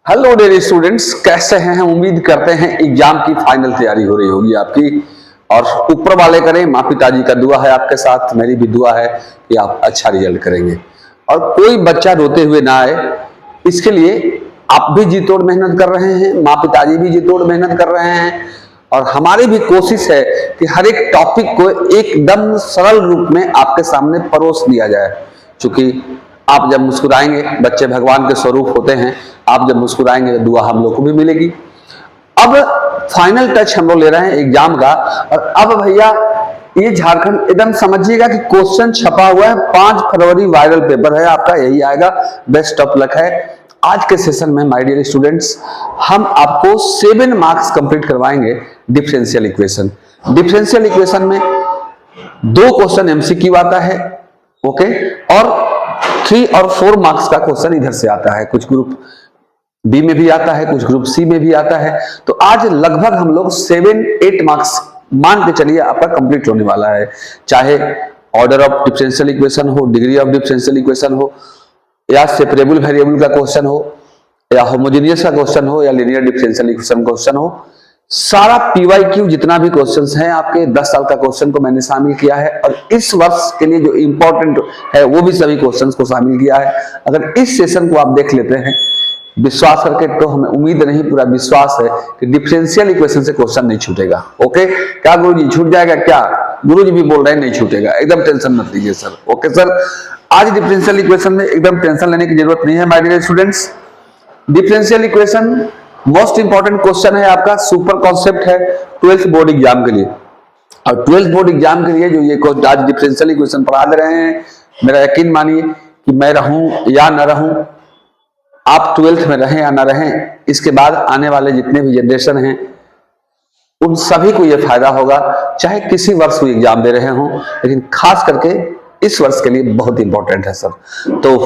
Hello dear students, कैसे हैं? हम उम्मीद करते हैं एग्जाम की फाइनल तैयारी हो रही होगी आपकी, और ऊपर वाले करें। माँ पिताजी का दुआ है आपके साथ, मेरी भी दुआ है कि आप अच्छा रिजल्ट करेंगे और कोई बच्चा रोते हुए ना आए। इसके लिए आप भी जी तोड़ मेहनत कर रहे हैं, माँ पिताजी भी जी तोड़ मेहनत कर रहे हैं, और हमारी भी कोशिश है कि हर एक टॉपिक को एकदम सरल रूप में आपके सामने परोस दिया जाए। क्योंकि आप जब मुस्कुराएंगे, बच्चे भगवान के स्वरूप होते हैं, आप जब मुस्कुराएंगे तो दुआ हम लोग को भी मिलेगी। अब फाइनल टच हम लोग ले रहे हैं एग्जाम का, और अब भैया ये झारखंड एकदम समझिएगा कि क्वेश्चन छपा हुआ है। 5 फरवरी वायरल पेपर है आपका, यही आएगा। बेस्ट ऑफ लक है। आज के सेशन में माय डियर स्टूडेंट्स, हम आपको 7 मार्क्स कंप्लीट करवाएंगे डिफरेंशियल इक्वेशन। डिफरेंशियल इक्वेशन में 2 क्वेश्चन एमसीक्यू आता है, ओके, और 3 और 4 मार्क्स का क्वेश्चन इधर से आता है। कुछ ग्रुप बी में भी आता है, कुछ ग्रुप सी में भी आता है। तो आज लगभग हम लोग 7-8 मार्क्स मान के चलिए आपका कंप्लीट होने वाला है। चाहे ऑर्डर ऑफ डिफरेंशियल इक्वेशन हो, डिग्री ऑफ डिफरेंशियल इक्वेशन हो, या सेपरेबल वेरिएबल का क्वेश्चन हो, या होमोजेनियस का क्वेश्चन हो, या लीनियर डिफरेंशियल इक्वेशन क्वेश्चन हो। सारा पीवाईक्यू जितना भी क्वेश्चंस हैं आपके 10 साल का क्वेश्चन को मैंने शामिल किया है, और इस वर्ष के लिए जो इंपॉर्टेंट है वो भी सभी क्वेश्चंस को शामिल किया है। अगर इस सेशन को आप देख लेते हैं विश्वास करके, तो हमें उम्मीद नहीं, पूरा विश्वास है कि डिफरेंशियल इक्वेशन से क्वेश्चन नहीं छूटेगा। ओके, क्या गुरुजी छूट जाएगा? क्या गुरुजी भी बोल रहे हैं नहीं छूटेगा, एकदम टेंशन मत लीजिए सर। ओके सर, आज डिफरेंशियल इक्वेशन में एकदम टेंशन लेने की जरूरत नहीं है my dear students. Differential equation most important question है आपका, सुपर कॉन्सेप्ट है 12th बोर्ड एग्जाम के लिए। और 12th बोर्ड एग्जाम के लिए जो ये आज डिफरेंशियल इक्वेशन पढ़ा दे रहे हैं, मेरा यकीन मानिए कि मैं रहूं या ना रहूं, आप 12th में रहें या ना रहें, इसके बाद आने वाले जितने भी जनरेशन हैं उन सभी को यह फायदा होगा, चाहे किसी वर्ष वो एग्जाम दे रहे हों, लेकिन खास करके इस वर्ष के लिए बहुत इंपॉर्टेंट है सर। तो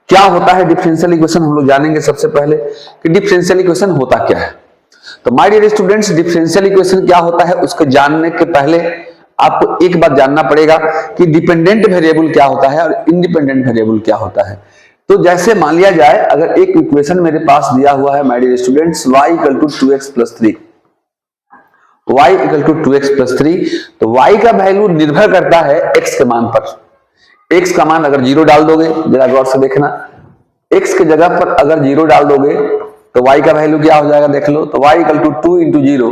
क्या होता है डिफरेंशियल इक्वेशन, हम लोग जानेंगे सबसे पहले कि डिफरेंशियल इक्वेशन होता क्या है। तो my dear students, differential equation क्या होता है उसको जानने के पहले आपको एक बात जानना पड़ेगा कि डिपेंडेंट वेरिएबल क्या होता है और इंडिपेंडेंट वेरिएबल क्या होता है। तो जैसे मान लिया जाए, अगर एक इक्वेशन मेरे पास दिया हुआ है my dear students, y = 2x + 3, y = 2x + 3, तो y का वैल्यू निर्भर करता है x के मान पर। x का मान अगर 0 डाल दोगे, जरा गौर से देखना, x के जगह पर अगर 0 डाल दोगे तो y का वैल्यू क्या हो जाएगा, देख लो। तो y = 2 × 0,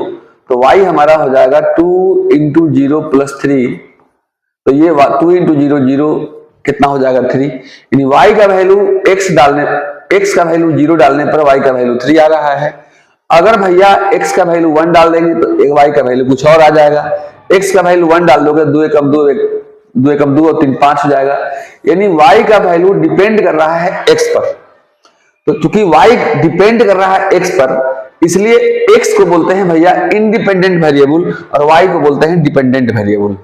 तो y हमारा हो जाएगा 2 × 0 + 3, तो ये 2 × 0 0 कितना हो जाएगा 3। यानी y का वैल्यू x का वैल्यू 0 डालने पर y का वैल्यू 3 आ रहा है। अगर भैया x का वैल्यू 1 डाल देंगे तो y का वैल्यू कुछ और आ जाएगा। x का वैल्यू 1 डाल दोगे, 2 × 2 और 3 5 हो जाएगा। यानी y का वैल्यू डिपेंड कर रहा है x पर। तो चूंकि y डिपेंड कर रहा है x पर, इसलिए x को बोलते हैं भैया इंडिपेंडेंट वेरिएबल और y को बोलते हैं डिपेंडेंट वेरिएबल।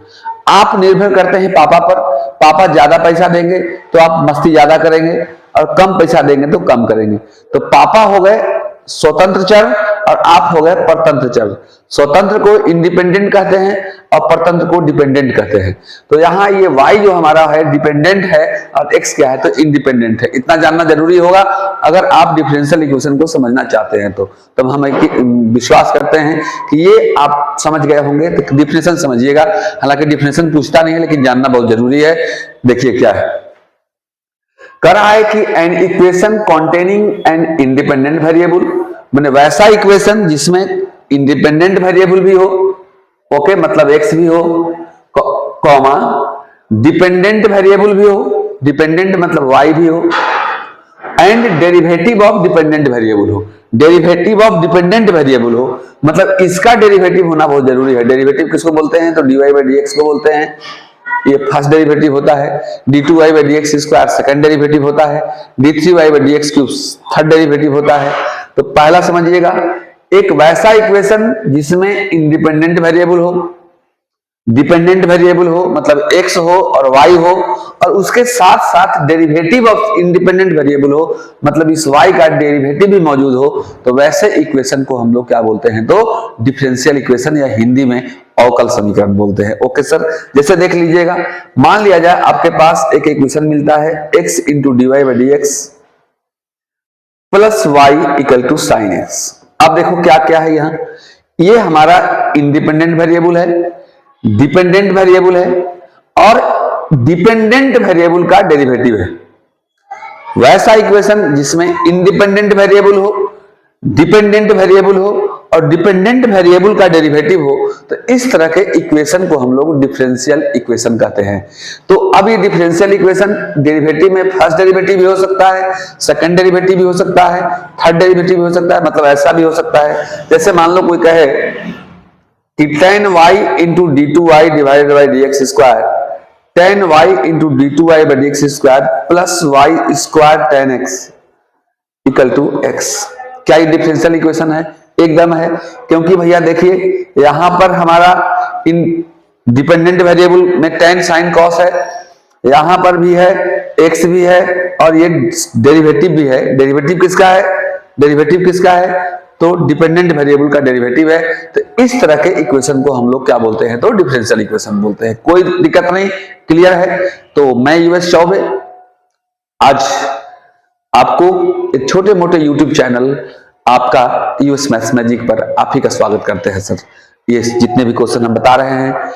आप निर्भर करते हैं पापा पर। पापा ज्यादा पैसा देंगे तो आप मस्ती ज्यादा करेंगे, और कम पैसा देंगे तो कम करेंगे। तो पापा हो गए स्वतंत्र चर और आप हो गए परतंत्र चर। स्वतंत्र को इंडिपेंडेंट कहते हैं और परतंत्र को डिपेंडेंट कहते हैं। तो यहाँ ये y जो हमारा है डिपेंडेंट है और x क्या है तो इंडिपेंडेंट है। इतना जानना जरूरी होगा अगर आप डिफरेंशियल इक्वेशन को समझना चाहते हैं। तो तब हम विश्वास करते हैं कि ये आप समझ गए होंगे। तो डिफरेंशियल समझिएगा, हालांकि डिफरेंशियल पूछता नहीं है लेकिन जानना बहुत जरूरी है। देखिए क्या है, कर रहा है कि an equation containing an independent variable, मैंने वैसा इक्वेशन जिसमें इंडिपेंडेंट वेरिएबल भी हो, ओके, मतलब x भी हो, कॉमा डिपेंडेंट वेरिएबल भी हो, डिपेंडेंट मतलब y भी हो, and derivative of dependent variable हो। डेरिवेटिव ऑफ डिपेंडेंट वेरिएबल हो मतलब इसका डेरिवेटिव होना बहुत जरूरी है। डेरिवेटिव किसको बोलते हैं तो dy/dx को बोलते हैं। ये फर्स्ट डेरिवेटिव होता है, d2y/dx² सेकंड डेरिवेटिव होता है, d3y/dx³ थर्ड डेरिवेटिव होता है। तो पहला समझिएगा, एक वैसा इक्वेशन जिसमें इंडिपेंडेंट वेरिएबल हो, डिपेंडेंट वेरिएबल हो मतलब x हो और y हो, और उसके साथ साथ डेरिवेटिव ऑफ इंडिपेंडेंट वेरिएबल हो मतलब इस y का डेरिवेटिव भी मौजूद हो, तो वैसे इक्वेशन को हम लोग क्या बोलते हैं तो डिफरेंशियल इक्वेशन, या हिंदी में अवकल समीकरण बोलते हैं। ओके सर, जैसे देख लीजिएगा, मान लिया जाए आपके पास एक इक्वेशन मिलता है x into d y by D x plus y equal to sine x. अब देखो क्या क्या है यहाँ, ये हमारा इंडिपेंडेंट वेरिएबल है, डिपेंडेंट वेरिएबल है और डिपेंडेंट वेरिएबल का डेरिवेटिव है। वैसा इक्वेशन जिसमें इंडिपेंडेंट वेरिएबल हो, डिपेंडेंट वेरिएबल हो और डिपेंडेंट वेरिएबल का डेरिवेटिव हो, तो इस तरह के इक्वेशन को हम लोग डिफरेंशियल इक्वेशन कहते हैं। तो अब ये डिफरेंशियल इक्वेशन डेरिवेटिव में फर्स्ट डेरिवेटिव भी हो सकता है, सेकंड डेरिवेटिव भी हो सकता है, थर्ड डेरिवेटिव भी हो सकता है, मतलब ऐसा भी हो सकता है जैसे मान लो कोई कहे कि tan y into D two Y divided by D x square, tan y into D two y by D x square plus y square tan x equal to x। क्या ये डिफरेंशियल इक्वेशन है? एकदम है, क्योंकि भैया देखिए यहां पर हमारा इन डिपेंडेंट वेरिएबल में tan sin cos है, यहां पर भी है, x भी है और ये डेरिवेटिव भी है। डेरिवेटिव किसका है? डेरिवेटिव किसका है? तो डिपेंडेंट वेरिएबल का डेरिवेटिव है। तो इस तरह के इक्वेशन को हम लोग क्या बोलते हैं? तो डिफरेंशियल इक्वेशन बोलते हैं। कोई दिक्कत नहीं, क्लियर है? तो मैं यूएस चौबे आज आपको एक छोटे मोटे यूट्यूब चैनल आपका यूएस मैथ्स मैजिक पर आप ही का स्वागत करते हैं सर। ये जितने भी क्वेश्चन हम बता रहे हैं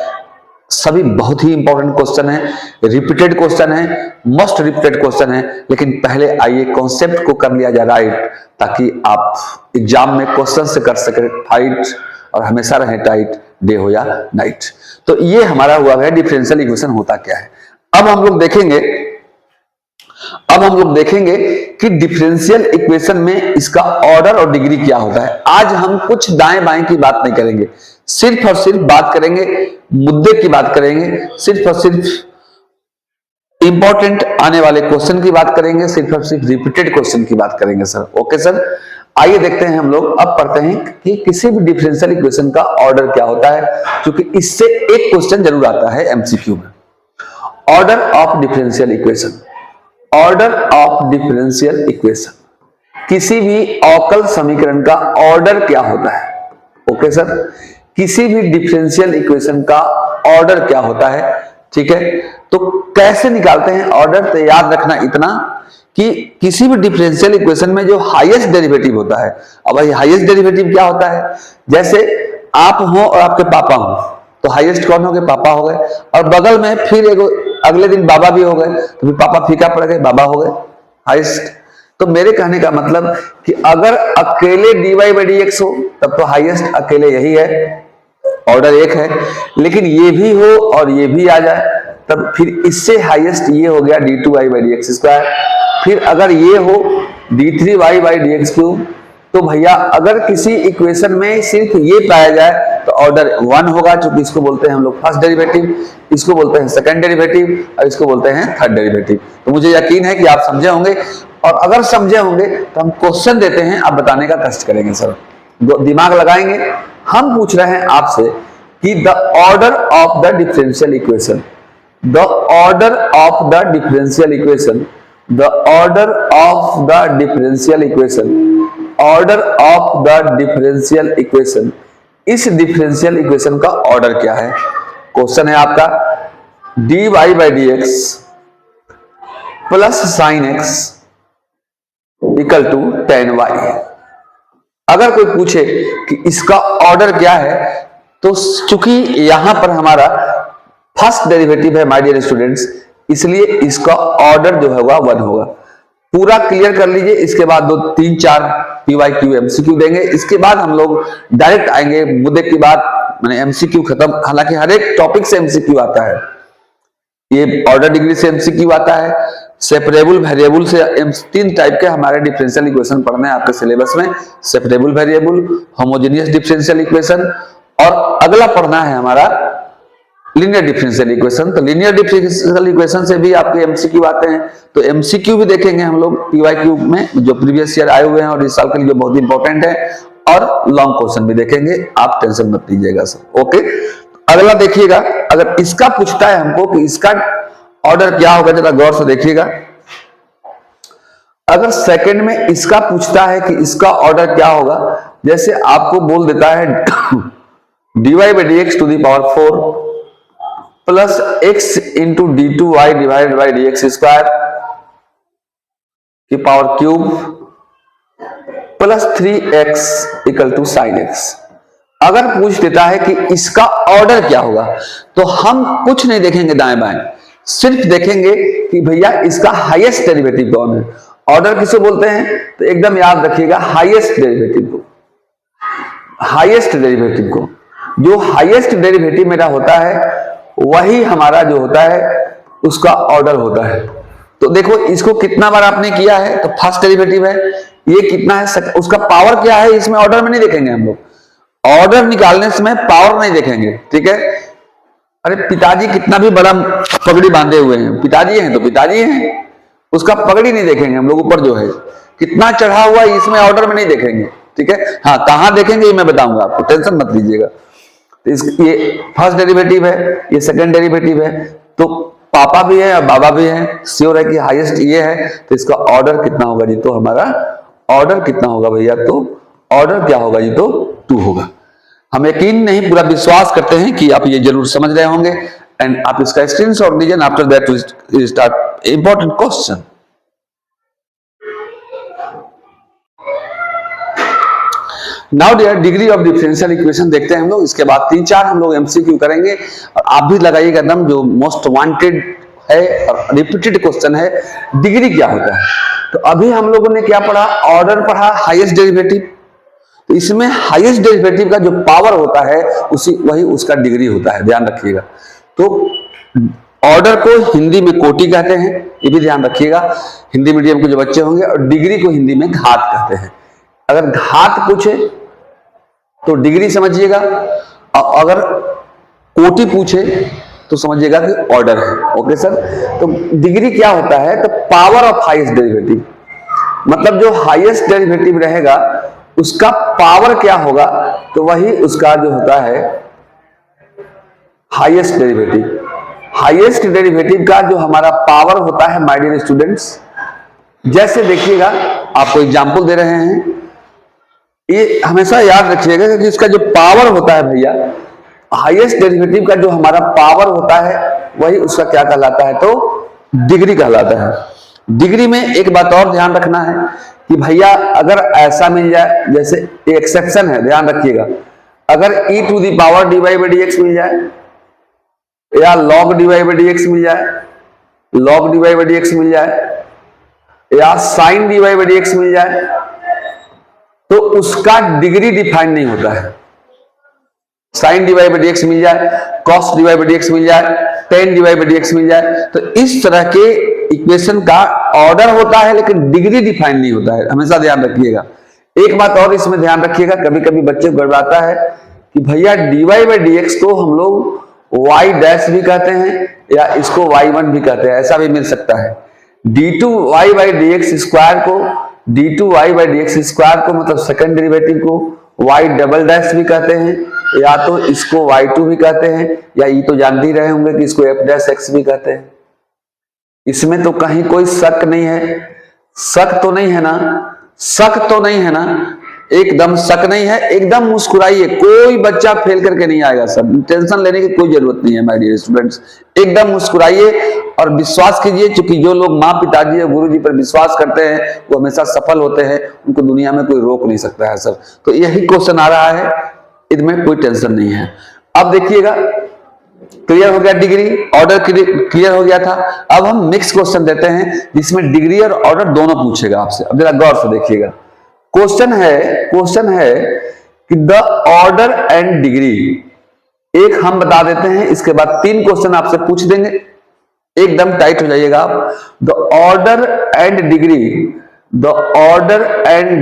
सभी बहुत ही इंपॉर्टेंट क्वेश्चन है, रिपीटेड क्वेश्चन है, मोस्ट रिपीटेड क्वेश्चन है। लेकिन पहले आइए कॉन्सेप्ट को कर लिया जाए राइट, ताकि आप एग्जाम में क्वेश्चन से कर सके फाइट और हमेशा रहे टाइट, डे हो या नाइट। तो ये हमारा हुआ है डिफरेंशियल इक्वेशन होता क्या है। अब हम लोग देखेंगे कि डिफरेंशियल इक्वेशन में इसका ऑर्डर और डिग्री क्या होता है। आज हम कुछ दाएं बाएं की बात नहीं करेंगे, सिर्फ और सिर्फ बात करेंगे, मुद्दे की बात करेंगे, सिर्फ और सिर्फ इंपॉर्टेंट आने वाले क्वेश्चन की बात करेंगे, सिर्फ और सिर्फ रिपीटेड क्वेश्चन की बात करेंगे सर। ओके सर, आइए देखते हैं हम लोग। अब पढ़ते हैं कि किसी भी डिफरेंशियल इक्वेशन का ऑर्डर क्या होता है, क्योंकि इससे एक क्वेश्चन जरूर आता है एमसीक्यू में। Order of differential equation, order of differential equation, किसी भी अवकल समीकरण का ऑर्डर क्या होता है। ओके सर, किसी भी डिफरेंशियल इक्वेशन का ऑर्डर क्या होता है, ठीक है। तो कैसे निकालते हैं ऑर्डर? तो याद रखना इतना कि किसी भी डिफरेंशियल इक्वेशन में जो हाईएस्ट डेरिवेटिव होता है, अब भाई हाईएस्ट डेरिवेटिव क्या होता है? जैसे आप हो और आपके पापा हो, तो हाईएस्ट कौन हो गए? पापा हो गए। और बगल में फिर एक अगले दिन बाबा भी हो गए, तो फिर पापा फीका पड़ गए, बाबा हो गए हाईएस्ट। तो मेरे कहने का मतलब कि अगर अकेले dy बाई dx हो तब तो हाईएस्ट अकेले यही है, ऑर्डर एक है। लेकिन ये भी हो और ये भी आ जाए तब फिर इससे हाईएस्ट ये हो गया d2y बाई dx स्क्वायर। फिर अगर ये हो d3y बाई dx क्यूब, तो भैया अगर किसी इक्वेशन में सिर्फ ये पाया जाए तो ऑर्डर 1 होगा, क्योंकि इसको बोलते हैं हम लोग फर्स्ट डेरिवेटिव, इसको बोलते हैं सेकंड डेरिवेटिव और इसको बोलते हैं थर्ड डेरिवेटिव। तो मुझे यकीन है कि आप समझे होंगे, और अगर समझे होंगे तो हम क्वेश्चन देते हैं, आप बताने का कष्ट करेंगे सर, दिमाग लगाएंगे। हम पूछ रहे हैं आपसे कि the order of the differential equation, the order of the differential equation, the order of the differential equation, order of the differential equation, इस डिफरेंशियल इक्वेशन का ऑर्डर क्या है? क्वेश्चन है आपका dy by dx plus sine x equal to tan y। अगर कोई पूछे कि इसका ऑर्डर क्या है, तो चूंकि यहां पर हमारा फर्स्ट डेरिवेटिव है माय डियर स्टूडेंट्स, इसलिए इसका ऑर्डर जो होगा 1 होगा। पूरा क्लियर कर लीजिए, इसके बाद 2 3 4 PYQ MCQ देंगे, इसके बाद हम लोग डायरेक्ट आएंगे मुद्दे की बात, मैंने MCQ खत्म। हालांकि हर एक टॉपिक से MCQ आता है, ये ऑर्डर डिग्री से MCQ आता है, सेपरेबल वेरिएबल से 3 टाइप के हमारे डिफरेंशियल इक्वेशन पढ़ने हैं आपके सिलेबस में, separable variable, homogeneous differential equation, और अगला पढ़ना है हमारा लीनियर डिफरेंशियल इक्वेशन। तो लीनियर डिफरेंशियल इक्वेशन से भी आपके एमसीक्यू आते हैं, तो एमसीक्यू भी देखेंगे हम लोग पीवाईक्यू में, जो प्रीवियस ईयर आए हुए हैं और इस साल के लिए बहुत इंपॉर्टेंट है, और लॉन्ग क्वेश्चन भी देखेंगे, आप टेंशन मत लीजिएगा सर। ओके, अगला देखिएगा, अगर इसका पूछता है हमको कि इसका ऑर्डर क्या होगा, जरा गौर से देखिएगा। अगर सेकंड में इसका पूछता है कि इसका ऑर्डर क्या होगा, जैसे आपको बोल देता है dy by dx to the power 4 plus x into D two Y divided by D x square की power cube plus 3x equal to sine x। अगर पूछ देता है कि इसका ऑर्डर क्या होगा, तो हम कुछ नहीं देखेंगे दाएं बाएं, सिर्फ देखेंगे कि भैया इसका हाईएस्ट डेरिवेटिव कौन है। ऑर्डर किसे बोलते हैं, तो एकदम याद रखिएगा हाईएस्ट डेरिवेटिव को, हाईएस्ट डेरिवेटिव को। जो हाईएस्ट डेरिवेटिव मेरा होता है वही हमारा जो होता है उसका ऑर्डर होता है। तो देखो इसको कितना बार आपने किया है, तो फर्स्ट डेरिवेटिव है, ये कितना है, उसका पावर क्या है, इसमें ऑर्डर में नहीं देखेंगे हम लोग, ऑर्डर निकालने समय पावर नहीं देखेंगे, ठीक है। अरे पिताजी कितना भी बड़ा पगड़ी बांधे हुए हैं, पिताजी हैं तो पिताजी हैं, उसका पगड़ी नहीं देखेंगे हम लोग, ऊपर जो है कितना चढ़ा हुआ है इसमें ऑर्डर में नहीं देखेंगे, ठीक है। हाँ कहां देखेंगे ये मैं बताऊंगा आपको, टेंशन मत लीजिएगा। तो ये फर्स्ट डेरिवेटिव है, ये सेकंड डेरिवेटिव है, तो पापा भी है और बाबा भी है, श्योर है कि हाईएस्ट ये है, तो इसका ऑर्डर कितना होगा जी, तो हमारा ऑर्डर कितना होगा भैया, तो ऑर्डर क्या होगा जी, तो 2 होगा। हम यकीन नहीं पूरा विश्वास करते हैं कि आप ये जरूर समझ रहे होंगे, एंड आप इसका स्क्रीनशॉट लीजिए। After that we start important question. Now dear degree of differential equation देखते हैं हम लोग, इसके बाद 3-4 हम लोग एमसीक्यू करेंगे, और आप भी लगाइएगा एकदम, जो मोस्ट वांटेड है और रिपीटेड क्वेश्चन है, डिग्री क्या होता है। तो अभी हम लोगों ने क्या पढ़ा, ऑर्डर पढ़ा, हाईएस्ट डेरिवेटिव। तो इसमें हाईएस्ट डेरिवेटिव का जो पावर होता है वही उसका डिग्री होता है, ध्यान रखिएगा। तो ऑर्डर को हिंदी में कोटि कहते हैं, ये भी ध्यान रखिएगा, हिंदी मीडियम के जो बच्चे होंगे, और डिग्री को हिंदी में घात कहते हैं। अगर घात पूछे तो डिग्री समझिएगा, और अगर कोटि पूछे तो समझिएगा कि ऑर्डर है। ओके सर, तो डिग्री क्या होता है, तो पावर ऑफ हाईएस्ट डेरिवेटिव, मतलब जो हाईएस्ट डेरिवेटिव रहेगा उसका पावर क्या होगा, तो वही उसका जो होता है हाईएस्ट डेरिवेटिव। हाईएस्ट डेरिवेटिव का जो हमारा पावर होता है माय डियर स्टूडेंट्स, जैसे देखिएगा आपको एग्जांपल दे रहे हैं, ये हमेशा याद रखिएगा कि इसका जो पावर होता है भैया, हाईएस्ट डेरिवेटिव का जो हमारा पावर होता है वही उसका क्या कहलाता है, तो डिग्री कहलाता है। डिग्री में एक बात और ध्यान रखना है कि भैया अगर ऐसा मिल जाए, जैसे एक्सेप्शन है, ध्यान रखिएगा, अगर e to the power dy by dx मिल जाए, या log dy बाई dx मिल जाए, log dy बाई dx मिल जाए, या sin dy बाई dx मिल जाए, तो उसका डिग्री डिफाइन नहीं होता है। sin dy बाई dx मिल जाए, cos dy बाई dx मिल जाए, tan dy बाई dx मिल जाए, तो इस तरह के इक्वेशन का ऑर्डर होता है लेकिन डिग्री डिफाइन नहीं होता है, हमेशा ध्यान रखिएगा। एक बात और इसमें ध्यान रखिएगा, कभी कभी बच्चे को गड़बड़ाता है कि भैया dy बाई dx को हम लोग y डैश भी कहते हैं, या इसको y1 भी कहते हैं, ऐसा भी मिल सकता है। d2y बाई dx स्क्वायर को, d2y बाई dx स्क्वायर को मतलब सेकंड डेरिवेटिव को y डबल डैश भी कहते हैं, या तो इसको y2 भी कहते हैं, या ये तो जानते ही रहे होंगे कि इसको f डैश x भी कहते हैं। इसमें तो कहीं कोई शक नहीं है, शक तो नहीं है ना, शक तो नहीं है ना, एकदम शक नहीं है, एकदम मुस्कुराइए, कोई बच्चा फेल करके नहीं आएगा सर, टेंशन लेने की कोई जरूरत नहीं है माय डियर स्टूडेंट्स, एकदम मुस्कुराइए और विश्वास कीजिए, क्योंकि जो लोग माँ पिताजी और गुरु जी पर विश्वास करते हैं वो हमेशा सफल होते हैं, उनको दुनिया में कोई रोक नहीं सकता है सर। तो यही क्वेश्चन आ रहा है, इनमें कोई टेंशन नहीं है। अब देखिएगा क्लियर हो गया, डिग्री ऑर्डर क्लियर हो गया था। अब हम नेक्स्ट क्वेश्चन देते हैं जिसमें डिग्री और ऑर्डर दोनों पूछेगा आपसे। अब जरा गौर से देखिएगा, क्वेश्चन है कि द ऑर्डर एंड डिग्री, एक हम बता देते हैं, इसके बाद 3 क्वेश्चन आपसे पूछ देंगे, एकदम टाइट हो जाइएगा आप। The order and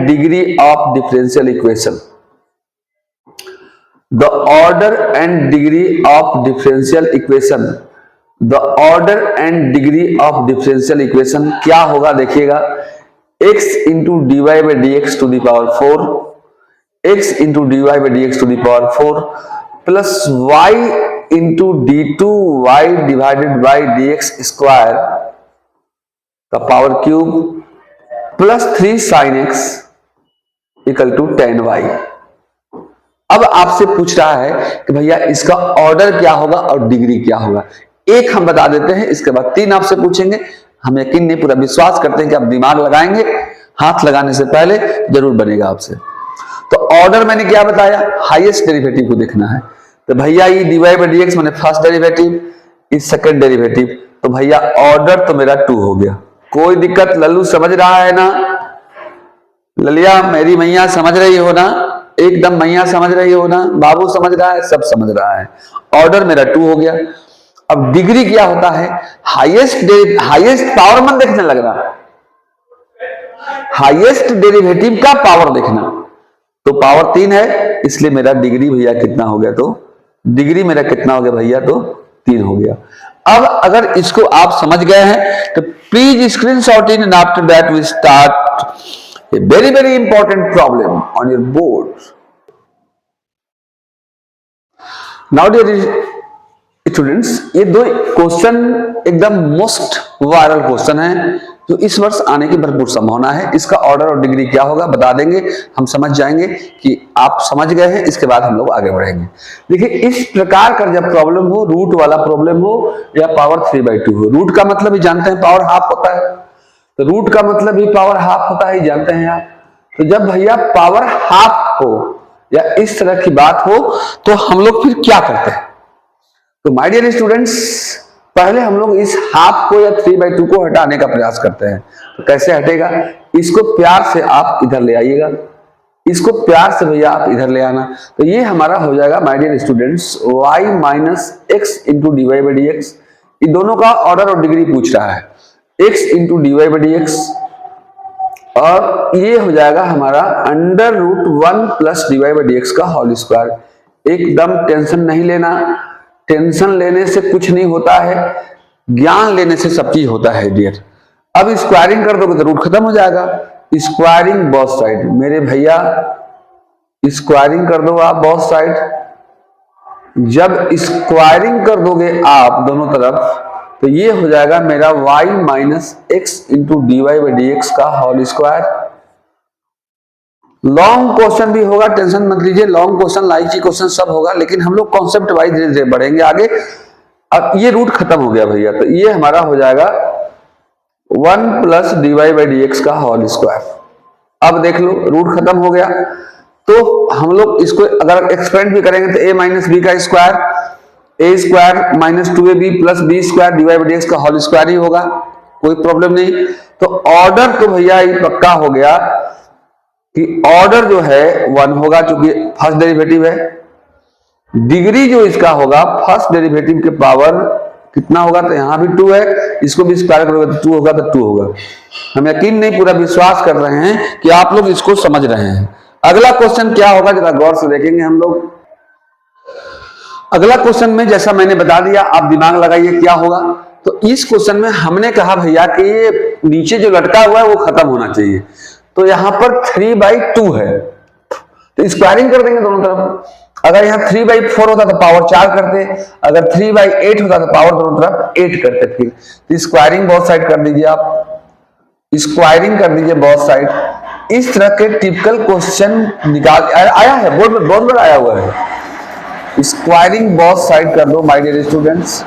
degree of differential equation, the order and degree of differential equation, the order and degree of differential equation क्या होगा देखिएगा, x into dy by dx to the power 4, x into dy by dx to the power 4 plus y into d2y divided by dx square का power cube plus 3 sin x equal to 10y। अब आपसे पूछ रहा है कि भैया इसका order क्या होगा और डिग्री क्या होगा। एक हम बता देते हैं, इसके बाद 3 आपसे पूछेंगे। हम यकीन नहीं, पूरा विश्वास करते हैं कि आप दिमाग लगाएंगे, हाथ लगाने से पहले जरूर बनेगा आपसे। तो ऑर्डर मैंने क्या बताया, हाईएस्ट डेरिवेटिव को देखना है। तो भैया ये dy बाई dx मैंने फर्स्ट डेरिवेटिव, इस सेकंड डेरिवेटिव, तो भैया ऑर्डर तो मेरा 2 हो गया। कोई दिक्कत, लल्लू समझ रहा है ना, ललिया मेरी मैया समझ रही हो ना, एकदम मैया समझ रही हो ना, बाबू समझ रहा है, सब समझ रहा है। ऑर्डर मेरा 2 हो गया। अब डिग्री क्या होता है, हाईएस्ट पावर मत देखने लग रहा, हाईएस्ट डेरिवेटिव का पावर देखना। तो पावर 3 है, इसलिए मेरा डिग्री भैया कितना हो गया, तो डिग्री मेरा कितना हो गया भैया, तो 3 हो गया। अब अगर इसको आप समझ गए हैं तो please screenshot in and after that we start a very very important problem on your board. Now dear students, ये 2 क्वेश्चन एकदम मोस्ट वायरल क्वेश्चन है जो इस वर्ष आने की भरपूर संभावना है। इसका ऑर्डर और डिग्री क्या होगा बता देंगे, हम समझ जाएंगे कि आप समझ गए हैं। इसके बाद हम लोग आगे बढ़ेंगे। देखिए, इस प्रकार का जब प्रॉब्लम हो, रूट वाला प्रॉब्लम हो या पावर 3/2 हो, रूट का मतलब ही जानते हैं पावर हाफ होता है, तो रूट का मतलब ही पावर हाफ होता है, जानते हैं आप। तो जब भैया पावर हाफ हो या इस तरह की बात हो तो हम लोग फिर क्या करते हैं। तो माय डियर स्टूडेंट्स, पहले हम लोग इस हाफ को या 3/2 को हटाने का प्रयास करते हैं। तो कैसे हटेगा, इसको प्यार से आप इधर ले आइएगा, इसको प्यार से भैया आप इधर ले आना। तो ये हमारा हो जाएगा my dear students y minus x into dy by D x. इन दोनों का ऑर्डर और डिग्री पूछ रहा है, x into dy by D x, और ये हो जाएगा हमारा under root 1 plus dy by D x का होल स्क्वायर। एकदम टेंशन नहीं लेना, टेंशन लेने से कुछ नहीं होता है, ज्ञान लेने से सब चीज होता है डियर। अब स्क्वायरिंग कर दोगे तो रूट खत्म हो जाएगा। स्क्वायरिंग बोथ साइड, मेरे भैया स्क्वायरिंग कर दो आप बोथ साइड। जब स्क्वायरिंग कर दोगे आप दोनों तरफ तो ये हो जाएगा मेरा y minus x into d y by D x का होल स्क्वायर। लॉन्ग क्वेश्चन भी होगा, टेंशन मत लीजिए, लॉन्ग क्वेश्चन लाइची क्वेश्चन सब होगा, लेकिन हम लोग कॉन्सेप्ट वाइज धीरे धीरे बढ़ेंगे आगे। अब ये रूट खत्म हो गया भैया, तो ये हमारा हो जाएगा 1 plus d y by D x का होल स्क्वायर। अब देख लो रूट खत्म हो गया, तो हम लोग इसको अगर एक्सपेंड भी करेंगे तो a माइनस बी का square, a square minus 2ab plus b square d y by D x का होल स्क्वायर ही होगा, कोई प्रॉब्लम नहीं। तो ऑर्डर तो भैया ये पक्का हो गया कि ऑर्डर जो है 1 होगा, क्योंकि फर्स्ट डेरिवेटिव है। डिग्री जो इसका होगा फर्स्ट डेरिवेटिव के पावर कितना होगा, तो यहां भी 2 है, इसको भी स्क्वायर करोगे तो 2 होगा, तो 2 होगा। हम यकीन नहीं पूरा विश्वास कर रहे हैं कि आप लोग इसको समझ रहे हैं। अगला क्वेश्चन क्या होगा जरा गौर से देखेंगे हम लोग। अगला क्वेश्चन में जैसा मैंने बता दिया, आप दिमाग लगाइए क्या होगा। तो इस क्वेश्चन में हमने कहा भैया कि ये नीचे जो लटका हुआ है वो खत्म होना चाहिए, तो यहां पर 3/2 है, तो स्क्वायरिंग कर देंगे दोनों तरफ। अगर यहाँ 3/4 होता तो पावर 4 करते, अगर 3/8 होता तो पावर दोनों तरफ 8 करते। फिर तो स्क्वायरिंग बोथ साइड कर दीजिए, आप स्क्वायरिंग कर दीजिए बोथ साइड। इस तरह के टिपिकल क्वेश्चन निकाल आया है बोर्ड में, बहुत बार आया हुआ है। स्क्वायरिंग बोथ साइड कर दो माय डियर स्टूडेंट्स।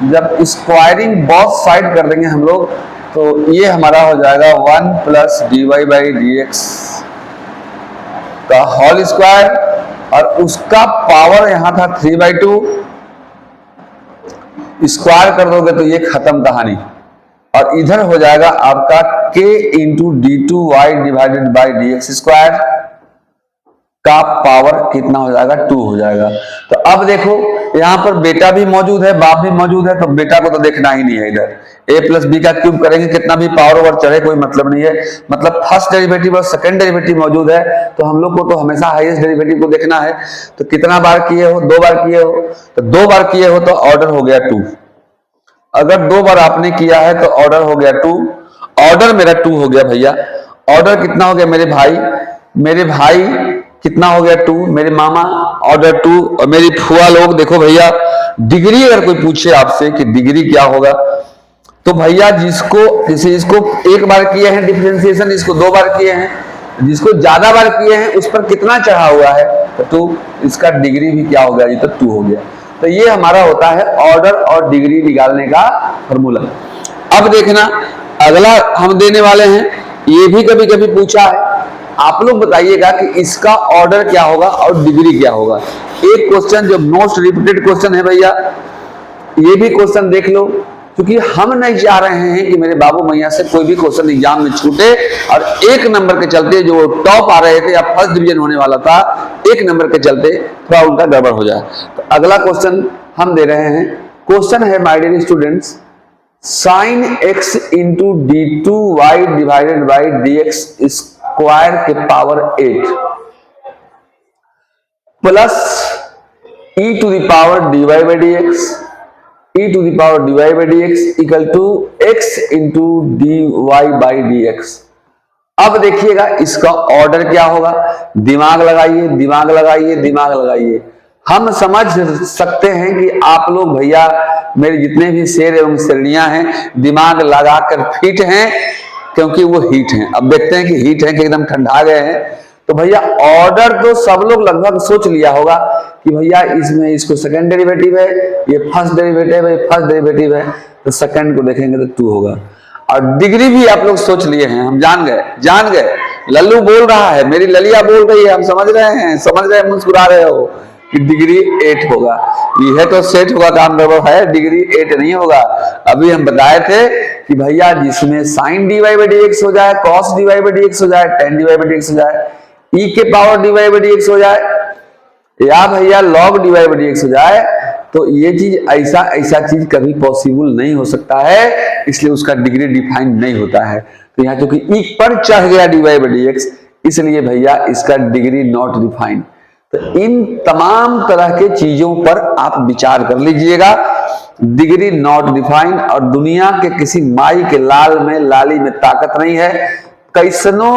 जब स्क्वायरिंग बोथ साइड कर देंगे हम लोग तो ये हमारा हो जाएगा 1 plus d y by D x का होल स्क्वायर, और उसका पावर यहां था 3/2। स्क्वायर कर दोगे तो ये खत्म कहानी, और इधर हो जाएगा आपका k into d2y divided by D x square का पावर कितना हो जाएगा, 2 हो जाएगा। तो अब देखो यहां पर बेटा भी मौजूद है, बाप भी मौजूद है, तो बेटा को तो देखना ही नहीं है। इधर a प्लस बी का क्यूब करेंगे, कितना भी पावर ओवर चढ़े कोई मतलब नहीं है। मतलब फर्स्ट डेरिवेटिव और सेकंड डेरिवेटिव मौजूद है, तो हम लोग को तो हमेशा हाईएस्ट डेरिवेटिव को देखना है। तो कितना बार किए हो, 2 बार किए हो, तो 2 बार किए हो तो ऑर्डर हो गया 2। अगर 2 बार आपने किया है तो ऑर्डर हो गया 2। ऑर्डर मेरा 2 हो गया भैया। ऑर्डर कितना हो गया मेरे भाई, मेरे भाई कितना हो गया 2, मेरे मामा ऑर्डर 2, और मेरी फुआ लोग देखो भैया। डिग्री अगर कोई पूछे आपसे कि डिग्री क्या होगा, तो भैया जिसको जैसे इसको 1 बार किए हैं डिफरेंशिएशन, इसको 2 बार किए हैं, जिसको ज्यादा बार किए हैं उस पर कितना चढ़ा हुआ है, तो 2, इसका डिग्री भी क्या हो गया जी, तो 2 हो गया। तो ये हमारा होता है ऑर्डर और डिग्री निकालने का फॉर्मूला। अब देखना अगला हम देने वाले हैं, ये भी कभी कभी पूछा है, आप लोग बताइएगा कि इसका ऑर्डर क्या होगा और डिग्री क्या होगा। एक क्वेश्चन जो मोस्ट रिपीटेड क्वेश्चन है भैया, ये भी क्वेश्चन देख लो, क्योंकि हम नहीं चाह रहे हैं कि मेरे बाबू मैया से कोई भी क्वेश्चन एग्जाम में छूटे और 1 नंबर के चलते जो टॉप आ रहे थे या फर्स्ट डिवीजन होने वाला था, 1 नंबर के चलते थोड़ा उनका गड़बड़ हो जाए। तो अगला क्वेश्चन हम दे रहे हैं, क्वेश्चन है my dear students, sin x into d2y divided by dx square के power 8 plus e to the power dy by dx e to the power dy by dx equal to x into dy by dx। अब देखिएगा इसका order क्या होगा, दिमाग लगाइए दिमाग लगाइए दिमाग लगाइए। हम समझ सकते हैं कि आप लोग भैया मेरे जितने भी शेर एवं शेरनियां हैं दिमाग लगाकर फिट हैं, क्योंकि वो हीट हैं। अब देखते हैं कि हीट है कि एकदम ठंडा गए हैं। तो भैया ऑर्डर तो सब लोग लगभग सोच लिया होगा कि भैया इसमें इसको सेकंड डेरिवेटिव है, ये फर्स्ट डेरिवेटिव है, फर्स्ट डेरिवेटिव है, तो सेकंड को देखेंगे तो 2 होगा। और डिग्री भी आप लोग सोच लिए हैं, हम जान गए। लल्लू बोल रहा है, मेरी ललिया बोल रही है, हम समझ रहे हैं, मुस्कुरा रहे हो कि डिग्री 8 होगा। यह तो सेट होगा काम है, डिग्री 8 नहीं होगा। अभी हम बताए थे कि भैया जिसमें साइन dy बाई dx हो जाए, कॉस dy बाई dx हो जाए, टेन dy बाई dx हो जाए, e के पावर dy बाई dx हो जाए, या भैया log dy बाई dx हो जाए, तो ये चीज ऐसा चीज कभी पॉसिबल नहीं हो सकता है, इसलिए उसका डिग्री डिफाइन नहीं होता है। तो यहाँ क्योंकि e पर चढ़ गया dy बाई dx, इसलिए भैया इसका डिग्री नॉट डिफाइंड। तो इन तमाम तरह के चीजों पर आप विचार कर लीजिएगा, डिग्री नॉट डिफाइंड। और दुनिया के किसी माई के लाली में ताकत नहीं है, कैसनो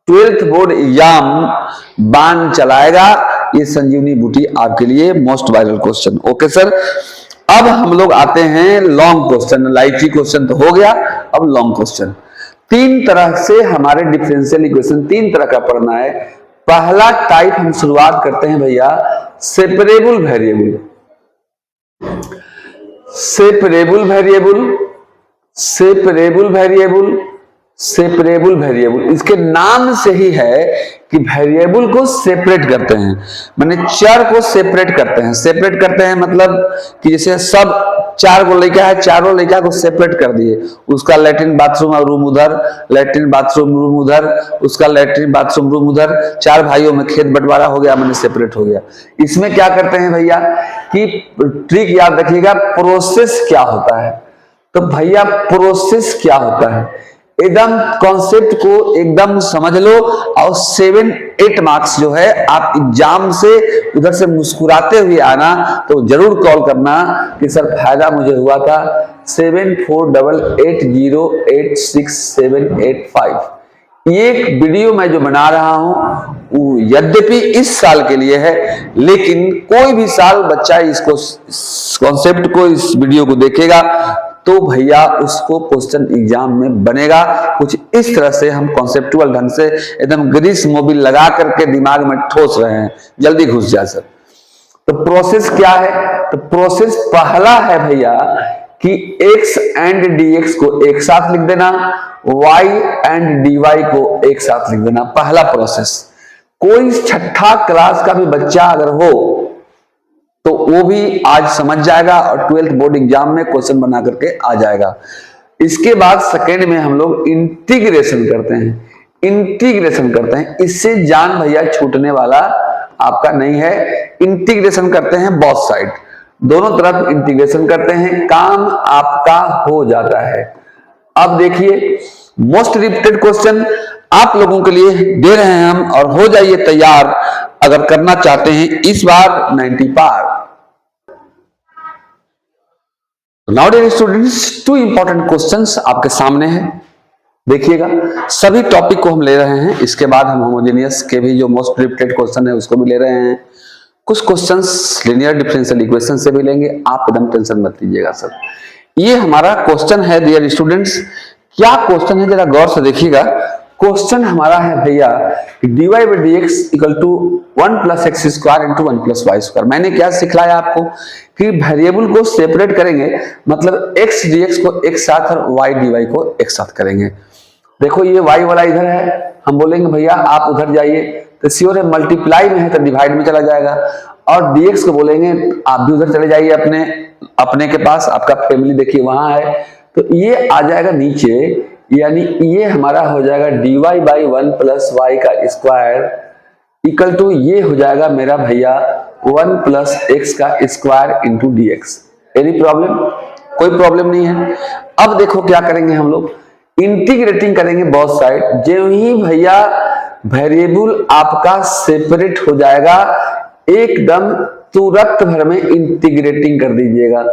12th बोर्ड एग्जाम बान चलाएगा। ये संजीवनी बूटी आपके लिए most viral question. Okay sir, अब हम लोग आते हैं लॉन्ग क्वेश्चन। लाइटी क्वेश्चन तो हो गया, अब लॉन्ग क्वेश्चन। 3 तरह से हमारे डिफरेंशियल इक्वेशन 3 तरह का पढ़ना है। पहला टाइप हम शुरुआत करते हैं भैया separable variable. Separable variable, separable variable, separable variable, इसके नाम से ही है कि वेरिएबल को सेपरेट करते हैं, माने चर को सेपरेट करते हैं। सेपरेट करते हैं मतलब कि जैसे सब 4 को लड़का है, चारों लड़का को सेपरेट कर दिए, उसका लैट्रिन बाथरूम और रूम उधर, लैट्रिन बाथरूम रूम उधर, उसका लैट्रिन बाथरूम रूम उधर, 4 भाइयों में खेत बंटवारा हो गया, मैंने सेपरेट हो गया। इसमें क्या करते हैं भैया कि ट्रिक याद रखिएगा, प्रोसेस क्या होता है। तो भैया प्रोसेस क्या होता है, एकदम कॉन्सेप्ट को एकदम समझ लो। और 7-8 मार्क्स जो है आप एग्जाम से उधर से मुस्कुराते हुए आना, तो जरूर कॉल करना कि सर फायदा मुझे हुआ था। 7488086785। एक वीडियो मैं जो बना रहा हूं यद्यपि इस साल के लिए है, लेकिन कोई भी साल बच्चा इसको कॉन्सेप्ट को इस वीडियो को देखेगा तो भैया उसको क्वेश्चन एग्जाम में बनेगा। कुछ इस तरह से हम कॉन्सेप्चुअल ढंग से एकदम ग्रीस मोबिल लगा करके दिमाग में ठोस रहे हैं, जल्दी घुस जाए सर। तो प्रोसेस क्या है, तो प्रोसेस पहला है भैया कि x एंड dx को एक साथ लिख देना, y एंड dy को एक साथ लिख देना, पहला प्रोसेस। कोई 6ठा क्लास का भी बच्चा अगर हो तो वो भी आज समझ जाएगा और 12th बोर्ड एग्जाम में क्वेश्चन बना करके आ जाएगा। इसके बाद सेकेंड में हम लोग इंटीग्रेशन करते हैं। इंटीग्रेशन करते हैं, इससे जान भैया छूटने वाला आपका नहीं है। इंटीग्रेशन करते हैं बोथ साइड, दोनों तरफ इंटीग्रेशन करते हैं, काम आपका हो जाता है। अब देखिए मोस्ट रिपीटेड क्वेश्चन आप लोगों के लिए दे रहे हैं हम, और हो जाइए तैयार अगर करना चाहते हैं इस बार 90 पार। Now dear students, 2 important questions आपके सामने हैं, देखिएगा। सभी टॉपिक को हम ले रहे हैं, इसके बाद हम होमोजेनियस के भी जो मोस्ट रिपीटेड क्वेश्चन है उसको भी ले रहे हैं। कुछ क्वेश्चंस लिनियर डिफरेंशियल इक्वेशन से भी लेंगे, आप एकदम टेंशन मत लीजिएगा सर। ये हमारा क्वेश्चन है डियर स्टूडेंट्स। क्या क्वेश्चन है जरा गौर से देखिएगा। क्वेश्चन हमारा है भैया dy by D x equal to 1 plus x square into 1 plus y square. मैंने क्या सिखलाया आपको कि वेरिएबल को सेपरेट करेंगे, मतलब x dx को एक साथ और y dy को एक साथ करेंगे। देखो ये y वाला इधर है, हम बोलेंगे भैया आप उधर जाइए, तो श्योर है मल्टीप्लाई में है तो डिवाइड में चला जाएगा, और dx को बोलेंगे आप भी उधर चले जाइए अपने के पास, आपका फैमिली देखिए वहां है, तो ये आ जाएगा नीचे, यानी ये हमारा हो जाएगा dy बाई 1 प्लस वाई का स्क्वायर इक्वल टू ये हो जाएगा मेरा भैया 1 प्लस एक्स का square into d x. Any problem? कोई प्रॉब्लम नहीं है। अब देखो क्या करेंगे हम लोग, इंटीग्रेटिंग करेंगे बोथ साइड। जो ही भैया वेरिएबल आपका सेपरेट हो जाएगा एकदम तुरंत भर में इंटीग्रेटिंग कर दीजिएगा।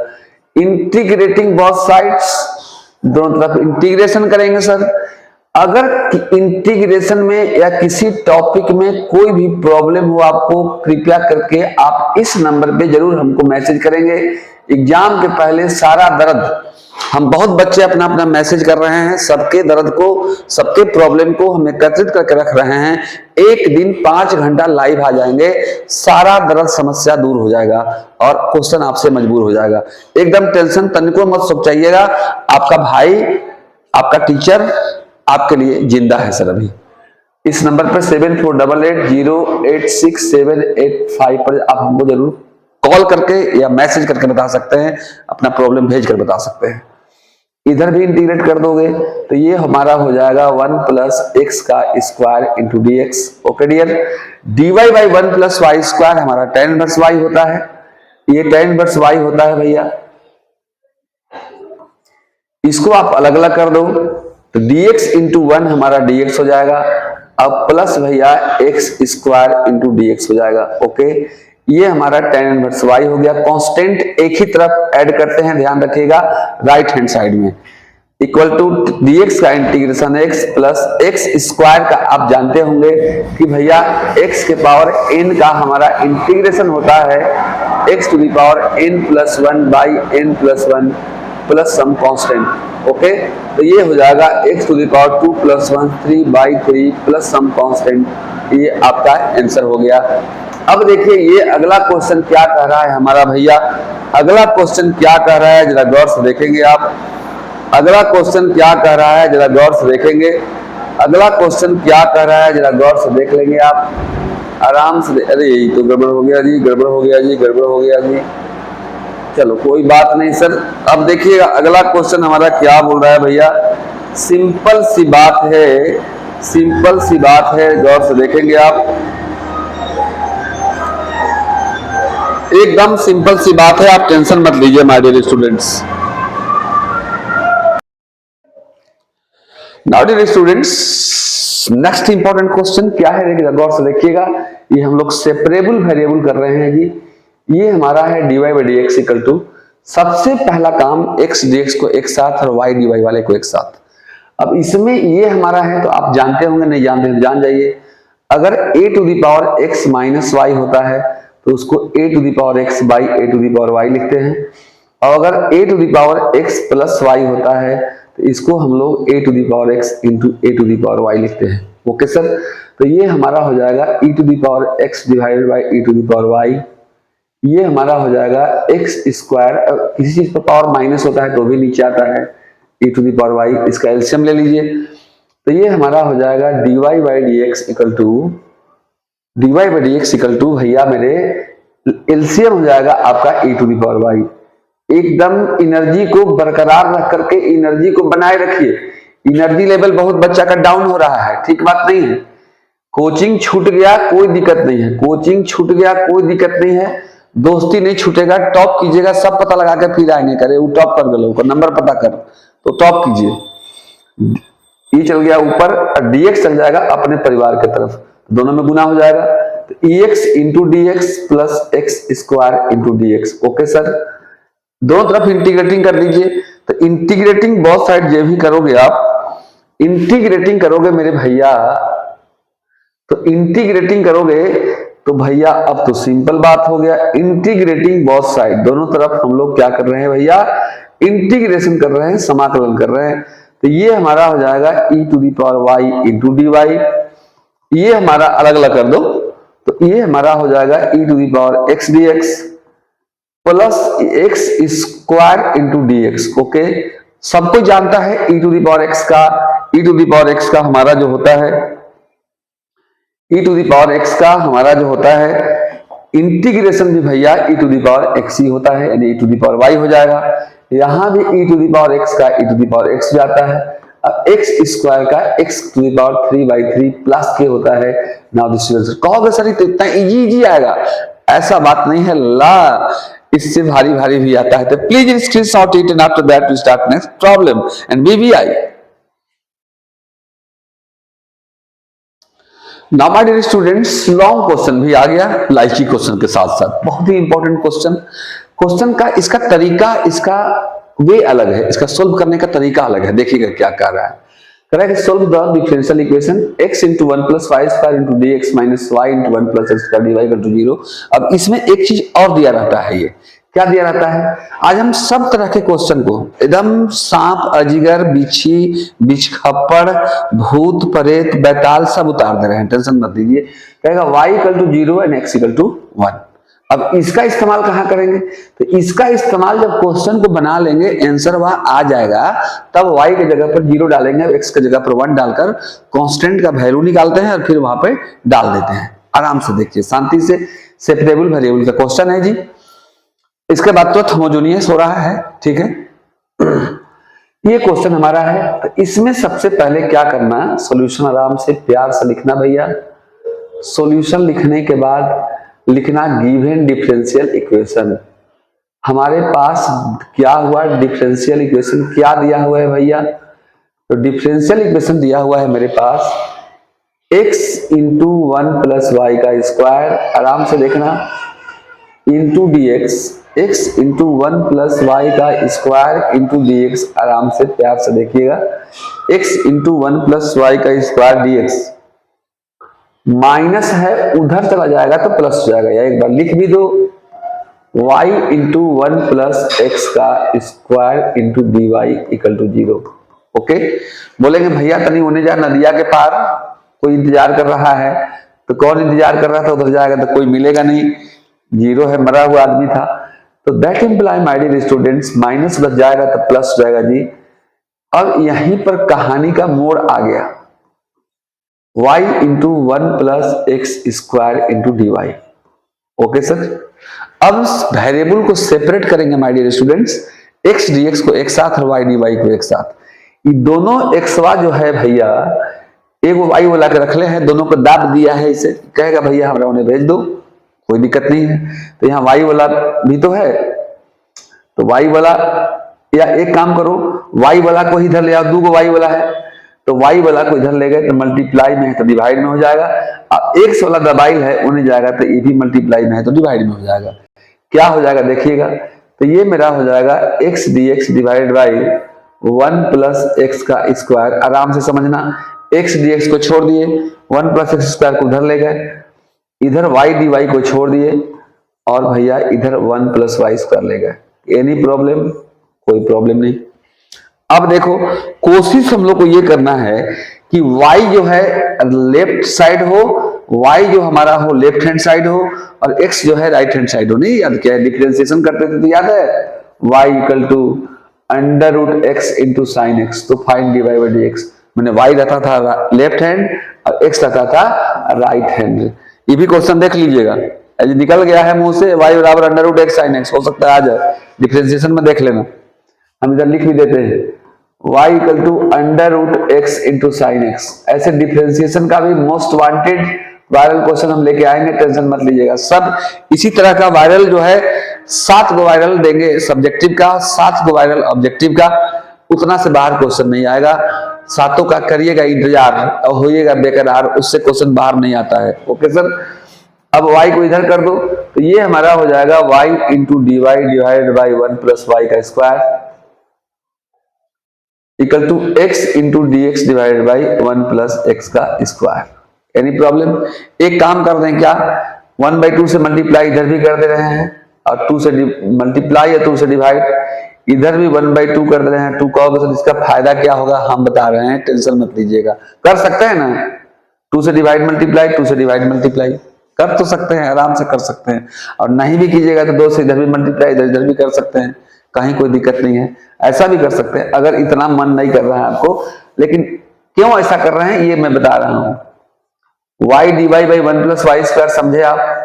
इंटीग्रेटिंग बोथ साइड्स, दोनों तरफ इंटीग्रेशन करेंगे सर। अगर इंटीग्रेशन में या किसी टॉपिक में कोई भी प्रॉब्लम हो आपको, कृपया करके आप इस नंबर पे जरूर हमको मैसेज करेंगे। एग्जाम के पहले सारा दर्द, हम बहुत बच्चे अपना अपना मैसेज कर रहे हैं, सबके दर्द को, सबके प्रॉब्लम को हम एकत्रित करके रख रहे हैं। एक दिन 5 घंटा लाइव आ जाएंगे, सारा दर्द समस्या दूर हो जाएगा और क्वेश्चन आपसे मजबूर हो जाएगा। एकदम टेंशन तनिको मत सोचिएगा, आपका भाई, आपका टीचर आपके लिए जिंदा है सर। अभी इस नंबर पर 7488086785 पर आप हमको जरूर कॉल करके या मैसेज करके बता सकते हैं, अपना प्रॉब्लम भेज कर बता सकते हैं। इधर भी इंटीग्रेट कर दोगे तो ये हमारा हो जाएगा 1 प्लस एक्स का square into d x. Okay dear, dy by 1 plus y square हमारा tan इनवर्स y होता है, ये tan इनवर्स y होता है भैया। इसको आप अलग अलग कर दो तो dx इंटू 1 हमारा dx हो जाएगा, अब प्लस भैया एक्स स्क्वायर इंटू dx हो जाएगा। ओके, ये हमारा tan इनवर्स y हो गया। कांस्टेंट एक ही तरफ ऐड करते हैं, ध्यान रखिएगा, राइट हैंड साइड में, इक्वल टू dx का integration x plus x square का आप जानते होंगे कि भैया x के पावर n का हमारा इंटीग्रेशन होता है x to the power n plus 1 by n plus 1 plus some constant. Okay, तो ये हो जाएगा x to the power 2 plus 1 3 by 3 plus some constant. ये आपका आंसर हो गया। अब देखिए ये अगला क्वेश्चन क्या कह रहा है हमारा भैया, अगला क्वेश्चन क्या कह रहा है जरा गौर से देखेंगे आप। अगला क्वेश्चन क्या कह रहा है जरा गौर से देखेंगे, अगला क्वेश्चन क्या कह रहा है जरा गौर से देख लेंगे आप आराम से। अरे यही तो गड़बड़ हो गया जी, गड़बड़ हो गया जी, गड़बड़ हो गया जी। चलो कोई बात नहीं सर। अब देखिएगा अगला क्वेश्चन हमारा क्या बोल रहा है भैया, सिंपल सी बात है, सिंपल सी बात है, गौर से देखेंगे आप, एकदम सिंपल सी बात है, आप टेंशन मत लीजिए my dear students. Now dear students, next important question क्या है, देखिए गौर से देखिएगा। ये हम लोग सेपरेबल वेरिएबल कर रहे हैं जी। ये हमारा है dy by D x equal to, सबसे पहला काम x dx को एक साथ और y dy वाले को एक साथ। अब इसमें ये हमारा है तो आप जानते होंगे, नहीं जानते तो जान जाइए। अगर a to the power x minus y होता है तो उसको a to the power x by a to the power y लिखते हैं, और अगर a to the power x plus y होता है तो इसको हम लोग a to the power x into a to the power y लिखते हैं। ओके सर, तो ये हमारा हो जाएगा e to the power x divided by e to the power y। ये हमारा हो जाएगा एक्स स्क्वायर, किसी चीज पर पावर माइनस होता है तो भी नीचे आता है e to the power y, इसका एलसीएम ले लीजिए। तो ये हमारा हो जाएगा dy by D x equal to, dy by D x equal to भैया मेरे एलसीएम हो जाएगा आपका e to the power y. एकदम एनर्जी को बरकरार रख करके एनर्जी को बनाए रखिए। एनर्जी लेवल बहुत बच्चा का डाउन हो रहा है, ठीक बात नहीं है। कोचिंग छूट गया कोई दिक्कत नहीं है, कोचिंग छूट गया कोई दिक्कत नहीं है, दोस्ती नहीं छूटेगा, टॉप कीजिएगा, सब पता लगा के फिर आएंगे करे वो टॉप कर गए, ऊपर नंबर पता कर तो टॉप कीजिए। ये चल गया ऊपर और dx चल जाएगा अपने परिवार की तरफ, दोनों में गुना हो जाएगा, तो ex into d x plus x square into d x. Okay sir, दोनों तरफ इंटीग्रेटिंग कर लीजिए। तो इंटीग्रेटिंग बहुत साइड जो भी करोगे आप, इंटीग्रेटिंग करोगे मेरे भैया, तो इंटीग्रेटिंग करोगे तो भैया अब तो सिंपल बात हो गया। इंटीग्रेटिंग बोथ साइड, दोनों तरफ हम लोग क्या कर रहे हैं भैया, इंटीग्रेशन कर रहे हैं, समाकलन कर रहे हैं। तो ये हमारा हो जाएगा e to the power y into d y. ये हमारा अलग अलग कर दो, तो ये हमारा हो जाएगा e to the power x dx plus x square into d x. Okay, सबको जानता है e to the power x का, e to the power x का हमारा जो होता है, e to the power x का हमारा जो होता है इंटीग्रेशन भी भैया e to the power x ही होता है, यानी e to the power y हो जाएगा। यहां भी e to the power x का e to the power x जाता है, अब x स्क्वायर का x to the power 3/3 plus k होता है। नाउ दिस इज, कहोगे सर तो इतना इजी आएगा, ऐसा बात नहीं है, ला इससे भारी भारी भी आता है। तो please screenshot it and after that we start next problem and VVI। Now my dear students, long question भी आ गया लाइची क्वेश्चन के साथ साथ, बहुत ही इंपॉर्टेंट क्वेश्चन। क्वेश्चन का इसका तरीका, इसका वे अलग है, इसका सोल्व करने का तरीका अलग है। देखिएगा क्या कर रहा है, कह रहा है कि solve the differential equation x into 1 plus y square into d x minus y into 1 plus x square d y equal to 0। अब इसमें एक चीज और दिया रहता है, ये क्या दिया रहता है, आज हम सब तरह के क्वेश्चन को एकदम सांप अजगर बिच्छी बिछखप्पड़ भूत प्रेत बैताल सब उतार दे रहे हैं, टेंशन मत लीजिए। कहेगा y equal to 0 and x equal to 1। अब इसका इस्तेमाल कहां करेंगे, तो इसका इस्तेमाल जब क्वेश्चन को बना लेंगे, आंसर वहां आ जाएगा, तब y की जगह पर 0 डालेंगे, x की जगह पर 1 डालकर कांस्टेंट का वैल्यू निकालते हैं और फिर वहां पे डाल देते हैं। आराम से देखिए, शांति से, सेपरेबल वेरिएबल का क्वेश्चन है जी। इसके बाद तो होमोजेनियस हो रहा है, ठीक है। ये क्वेश्चन हमारा है, तो इसमें सबसे पहले क्या करना, सॉल्यूशन आराम से प्यार से लिखना भैया। सॉल्यूशन लिखने के बाद लिखना गिवन डिफरेंशियल इक्वेशन। हमारे पास क्या हुआ, डिफरेंशियल इक्वेशन क्या दिया हुआ है भैया, तो डिफरेंशियल इक्वेशन दिया हुआ है मेरे पास x इंटू 1 प्लस वाई का स्क्वायर, आराम से देखना, into d x, x into 1 plus Y का स्क्वायर इंटू डी एक्स, आराम से प्यार से देखिएगा, x इंटू 1 प्लस वाई का स्क्वायर डी एक्स, माइनस है उधर चला जाएगा तो प्लस हो जाएगा, या एक बार लिख भी दो, y इंटू 1 प्लस एक्स का square into d y equal to 0। Okay, बोलेंगे भैया तनी होने जा, नदिया के पार कोई इंतजार कर रहा है, तो कौन इंतजार कर रहा था, उधर जाएगा तो कोई मिलेगा नहीं, 0 है, मरा हुआ आदमी था। तो that imply my dear students, minus बच जाएगा तो प्लस हो जाएगा जी। अब यहीं पर कहानी का मोड़ आ गया, y into 1 plus x square into d y. Okay sir, अब वेरिएबल को सेपरेट करेंगे my dear students, x dx को एक साथ और y dy को एक साथ। ये दोनों xवा जो है भैया, एक y वाला के रख ले हैं, दोनों को दाब दिया है, इसे कहेगा भैया हमरा उन्हें भेज दो, कोई दिक्कत नहीं है। तो यहाँ y वाला भी तो है, तो y वाला, या एक काम करो, y वाला को इधर ले आओ, 2 गो y वाला है, तो y वाला को इधर ले गए तो मल्टीप्लाई में है तो डिवाइड में हो जाएगा। अब x वाला दबाइल है उन्हें जाएगा तो ये भी मल्टीप्लाई में है तो डिवाइड में हो जाएगा। क्या हो जाएगा देखिएगा, तो ये मेरा हो जाएगा x dx divide by 1 plus x का स्क्वायर। आराम से समझना, x dx को छोड़ दिए, 1 प्लस एक्स स्क्वायर को उधर ले गए, इधर y dy को छोड़ दिए और भैया इधर 1 प्लस वाई स्क्वायर ले गए। एनी प्रॉब्लम, कोई प्रॉब्लम नहीं। अब देखो, कोशिश हम लोग को ये करना है कि y जो है लेफ्ट साइड हो, y जो हमारा हो लेफ्ट हैंड साइड हो और x जो है राइट हैंड साइड हो। नहीं याद क्या है, डिफरेंशिएशन करते थे तो याद है, y equal to under root x into sine x, तो फाइंड dy बाई dx, मैंने y रहता था लेफ्ट हैंड और x रहता था राइट हैंड। ये भी क्वेश्चन देख लीजिएगा, निकल गया है मुंह से, y बराबर under root x sine x, हो सकता है आ जाए, डिफरेंशिएशन में देख लेना, हम इधर लिख भी देते हैं y equal to under root x into sine x. ऐसे डिफरेंशिएशन का भी मोस्ट वांटेड वायरल क्वेश्चन हम लेके आएंगे, टेंशन मत लीजिएगा। सब इसी तरह का वायरल जो है 7 गो वायरल देंगे सब्जेक्टिव का, 7 गो वायरल ऑब्जेक्टिव का, उतना से बाहर क्वेश्चन नहीं आएगा। 7 का करिएगा इंतजार और होइएगा बेकरार, उससे क्वेश्चन बाहर नहीं आता है। ओके सर, अब y को इधर कर दो, तो ये हमारा हो जाएगा y into d y divided by 1 plus Y का square equal to x into d x divided by 1 plus x का स्क्वायर। Any problem? एक काम कर दें क्या, 1/2 से मल्टीप्लाई इधर भी कर दे रहे हैं और 2 से मल्टीप्लाई या 2 से डिवाइड, इधर भी 1/2 कर दे रहे हैं। 2 कहोगे तो इसका फायदा क्या होगा हम बता रहे हैं, टेंशन मत लीजिएगा। कर सकते हैं ना, 2 से डिवाइड मल्टीप्लाई, 2 से डिवाइड मल्टीप्लाई कर तो सकते हैं, आराम से कर सकते हैं। और नहीं भी कीजिएगा तो 2 से इधर भी मल्टीप्लाई, इधर भी कर सकते हैं, कहीं कोई दिक्कत नहीं है। ऐसा भी कर सकते हैं अगर इतना मन नहीं कर रहा है आपको। लेकिन क्यों ऐसा कर रहे हैं ये मैं बता रहा हूं। y dy by 1 plus y square समझे आप,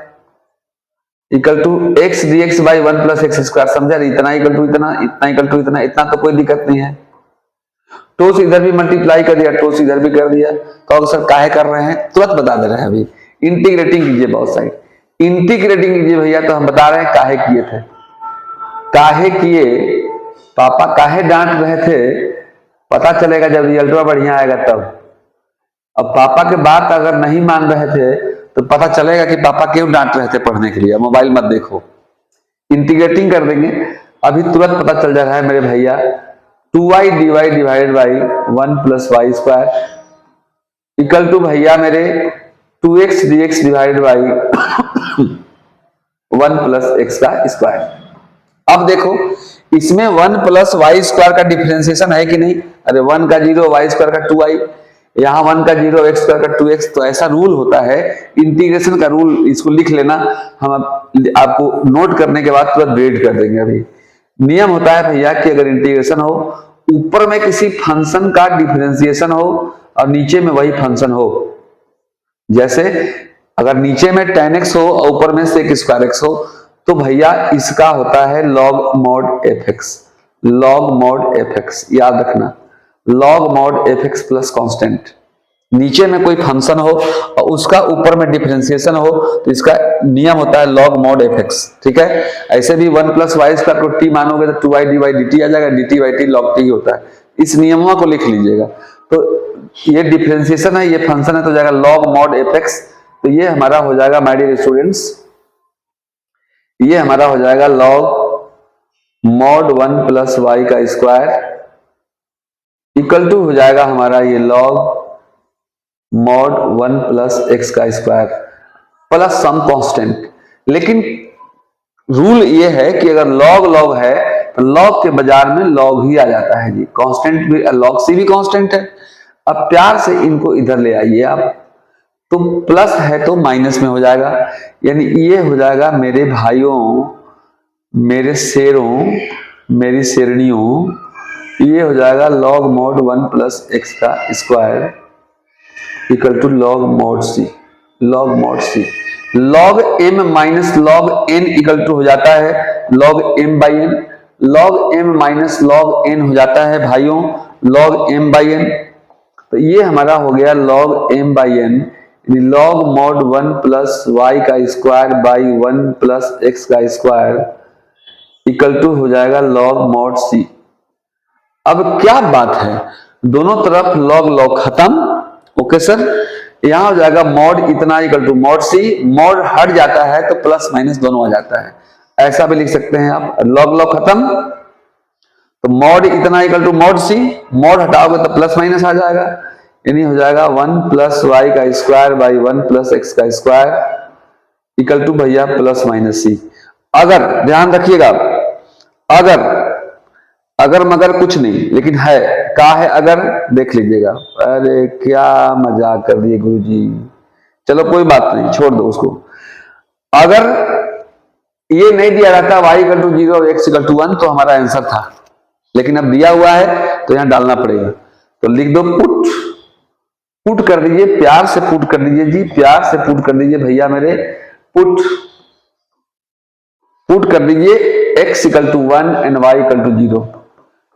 equal to x dx by 1 plus x square समझे। इतना इक्वल टू इतना, इतना इक्वल टू इतना, इतना तो कोई दिक्कत नहीं है। टू से इधर भी मल्टीप्लाई कर दिया, टू से इधर भी कर दिया। तो सर काहे कर रहे हैं, तुरंत बता दे रहे हैं। अभी इंटीग्रेटिंग कीजिए, बहुत साइड इंटीग्रेटिंग कीजिए भैया। तो हम बता रहे हैं काहे किए थे, काहे किए, पापा काहे डांट रहे थे, पता चलेगा जब रिजल्ट बढ़िया आएगा तब। अब पापा के बात अगर नहीं मान रहे थे तो पता चलेगा कि पापा क्यों डांट रहे थे पढ़ने के लिए। मोबाइल मत देखो, इंटीग्रेटिंग कर देंगे, अभी तुरंत पता चल जा रहा है मेरे भैया। 2y dy divided by 1 plus y square equal to भैया मेरे 2x dx divided by 1 plus x का स्क्वायर। अब देखो इसमें 1 प्लस वाई स्क्वायर का डिफरेंशिएशन है कि नहीं। अरे 1 का 0, वाई स्क्वायर का 2y, यहाँ 1 का 0, एक्स स्क्वायर का 2x। तो ऐसा रूल होता है इंटीग्रेशन का रूल, इसको लिख लेना। हम आपको नोट करने के बाद तुरंत ग्रेड कर देंगे। अभी नियम होता है भैया कि अगर इंटीग्रेशन हो, ऊपर में किसी फंक्शन का डिफरेंशिएशन हो और नीचे में वही फंक्शन हो। जैसे अगर नीचे में tan x हो और ऊपर में sec स्क्वायर x हो, तो भैया इसका होता है log mod fx। log mod fx याद रखना, log mod fx plus constant. नीचे में कोई फंक्शन हो और उसका ऊपर में डिफरेंशिएशन हो तो इसका नियम होता है log mod fx। ठीक है, ऐसे भी 1 प्लस वाई स्क्वायर को t मानोगे तो 2y dy dt आ जाएगा, dt by t log t होता है। इस नियमों को लिख लीजिएगा। तो ये डिफरेंशिएशन है, ये फंक्शन है, तो जाएगा log mod fx। तो ये हमारा हो जाएगा माय डियर स्टूडेंट्स, ये हमारा हो जाएगा log mod 1 प्लस वाई का स्क्वायर इक्वल टू हो जाएगा हमारा ये log mod 1 प्लस एक्स का स्क्वायर प्लस सम कांस्टेंट। लेकिन रूल ये है कि अगर log log है तो log के बाजार में log ही आ जाता है जी। कांस्टेंट भी, log c भी कांस्टेंट है। अब प्यार से इनको इधर ले आइए आप, तो प्लस है तो माइनस में हो जाएगा। यानी ये हो जाएगा मेरे भाइयों, मेरे शेरों, मेरी शेरनियों, ये हो जाएगा log mod 1 प्लस एक्स का square equal to log mod c। log mod c log m minus log n equal to हो जाता है log m by n। log m minus log n हो जाता है भाइयों log m बाई n। तो ये हमारा हो गया log m by n, log mod 1 plus Y का स्क्वायर बाई 1 प्लस एक्स का स्क्वायर इक्वल टू हो जाएगा log mod c। अब क्या बात है, दोनों तरफ log log खत्म। ओके सर, यहां हो जाएगा mod इतना equal to mod c, mod हट जाता है तो प्लस माइनस दोनों आ जाता है। ऐसा भी लिख सकते हैं आप, log log खत्म तो mod इतना equal to mod c, mod हटाओगे तो प्लस माइनस आ जाएगा। यानी हो जाएगा 1 प्लस वाई का स्क्वायर बाई 1 प्लस एक्स का स्क्वायर इक्वल टू भैया प्लस माइनस सी। अगर ध्यान रखिएगा, अगर मगर कुछ नहीं, लेकिन है का है अगर, देख लीजिएगा। अरे क्या मजाक कर दिए गुरुजी, चलो कोई बात नहीं, छोड़ दो उसको। अगर ये नहीं दिया रहता y इक्वल टू 0 और x इक्वल टू 1 तो हमारा आंसर था, लेकिन अब दिया हुआ है तो यहां डालना पड़ेगा। तो लिख दो पुट कर दीजिए, प्यार से पुट कर दीजिए जी, प्यार से पुट कर दीजिए भैया मेरे, पुट कर दीजिए x equal to 1 and y equal to 0।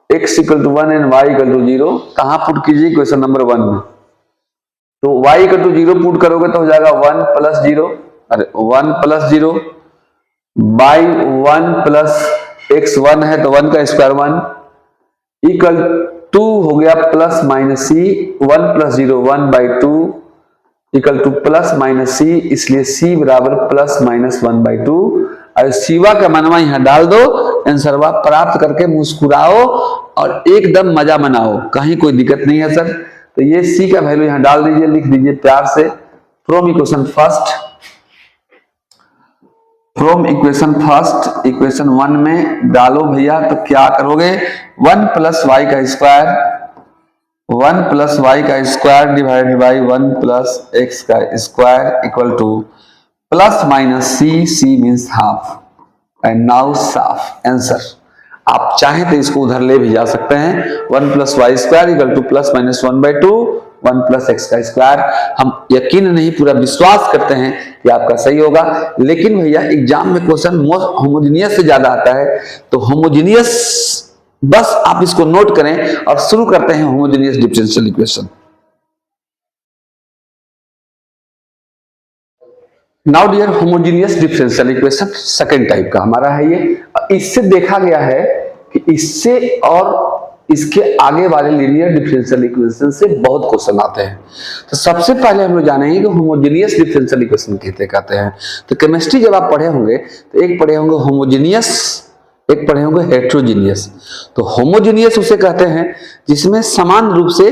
x equal to 1 and y equal to 0 कहां पुट कीजिए, क्वेश्चन नंबर 1 में। तो y इक्वल टू 0 पुट करोगे तो हो जाएगा 1 प्लस 0, अरे 1 प्लस 0 बाई 1 प्लस x 1 है तो 1 का स्क्वायर 1 इक्वल 2 हो गया plus minus C, 1 plus 0 1 by 2 equal to plus minus सी, इसलिए c बराबर प्लस माइनस 1 बाई 2। और शिवा का मनवा यहां डाल दो, आंसरवा प्राप्त करके मुस्कुराओ और एकदम मजा मनाओ, कहीं कोई दिक्कत नहीं है सर। तो ये c का वैल्यू यहां डाल दीजिए, लिख दीजिए प्यार से from equation first, from equation first equation 1 में डालो भैया, तो क्या करोगे 1 प्लस वाई का स्क्वायर, 1 प्लस वाई का square divided by 1 plus x का square equal to plus minus C, C means half, and now साफ आंसर। आप चाहें तो इसको उधर ले भी जा सकते हैं, 1 plus y square equal to plus minus 1/2 1 plus x का स्क्वायर। हम यकीन नहीं पूरा विश्वास करते हैं कि आपका सही होगा, लेकिन भैया एग्जाम में क्वेश्चन होमोजेनियस से ज्यादा आता है, तो होमोजेनियस बस आप इसको नोट करें और शुरू करते हैं homogeneous differential equation. Now dear homogeneous differential equation second type का हमारा है ये। इससे देखा गया है कि इससे और इसके आगे वाले लीनियर डिफरेंशियल इक्वेशन से बहुत क्वेश्चन आते हैं। तो सबसे पहले हम लोग जानेंगे कि होमोजेनियस डिफरेंशियल इक्वेशन किसे कहते हैं। तो केमिस्ट्री जब आप पढ़े होंगे तो एक पढ़े होंगे होमोजेनियस, एक पढ़े होंगे हेट्रोजीनियस। तो होमोजेनियस उसे कहते हैं जिसमें समान रूप से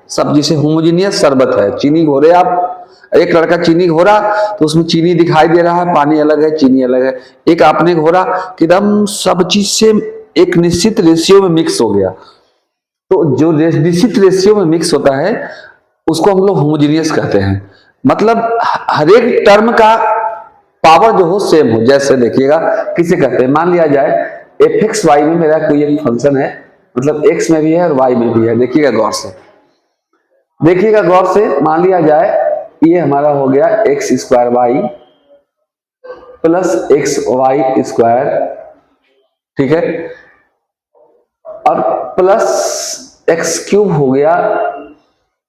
सब, जैसे होमोजेनियस शरबत है, चीनी घोरे आप, एक लड़का चीनी घोरा तो उसमें चीनी दिखाई दे रहा है, पानी अलग है चीनी अलग है। एक आपने घोरा कि एकदम सब चीज से एक निश्चित रेशियो में मिक्स हो गया, तो जो निश्चित रेशियो में मिक्स होता है उसको हम लोग होमोजेनियस कहते हैं। मतलब हर एक टर्म का पावर जो हो सेम हो। जैसे देखिएगा किसे कहते हैं, मान लिया जाए एफ एक्स वाई में मेरा कोई एक फंक्शन है, मतलब एक्स में भी है और वाई में भी है। देखिएगा गौर से, देखिएगा गौर से, मान लिया जाए ये हमारा हो गया x square y plus x y square, ठीक है, और प्लस एक्स क्यूब हो गया।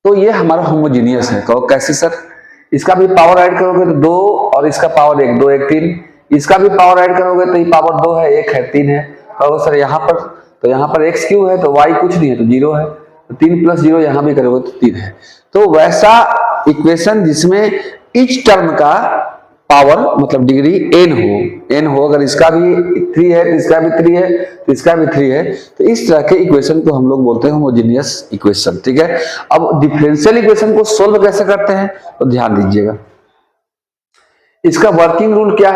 तो ये हमारा होमोजेनियस है। कहो कैसे सर? इसका भी पावर ऐड करोगे तो 2 और इसका पावर 1, 2 1 3, इसका भी पावर ऐड करोगे तो ये पावर 2 है, 1 है, 3 है। कहो सर यहाँ पर, तो यहाँ पर एक्स क्यूब है तो वाई कुछ नहीं है तो 0 है, तो 3 प्लस 0 यहाँ भी करोगे तो 3 है। तो वैसा इक्वेशन जिसमें ईच टर्म का पावर मतलब डिग्री n हो, अगर इसका भी 3 है तो इसका भी 3 है तो इसका भी 3 है, तो इस तरह के इक्वेशन को हम लोग बोलते हैं होमोजेनियस इक्वेशन, ठीक है। अब डिफरेंशियल इक्वेशन को सोल्व कैसे करते हैं तो ध्यान दीजिएगा, इसका वर्किंग रूल क्या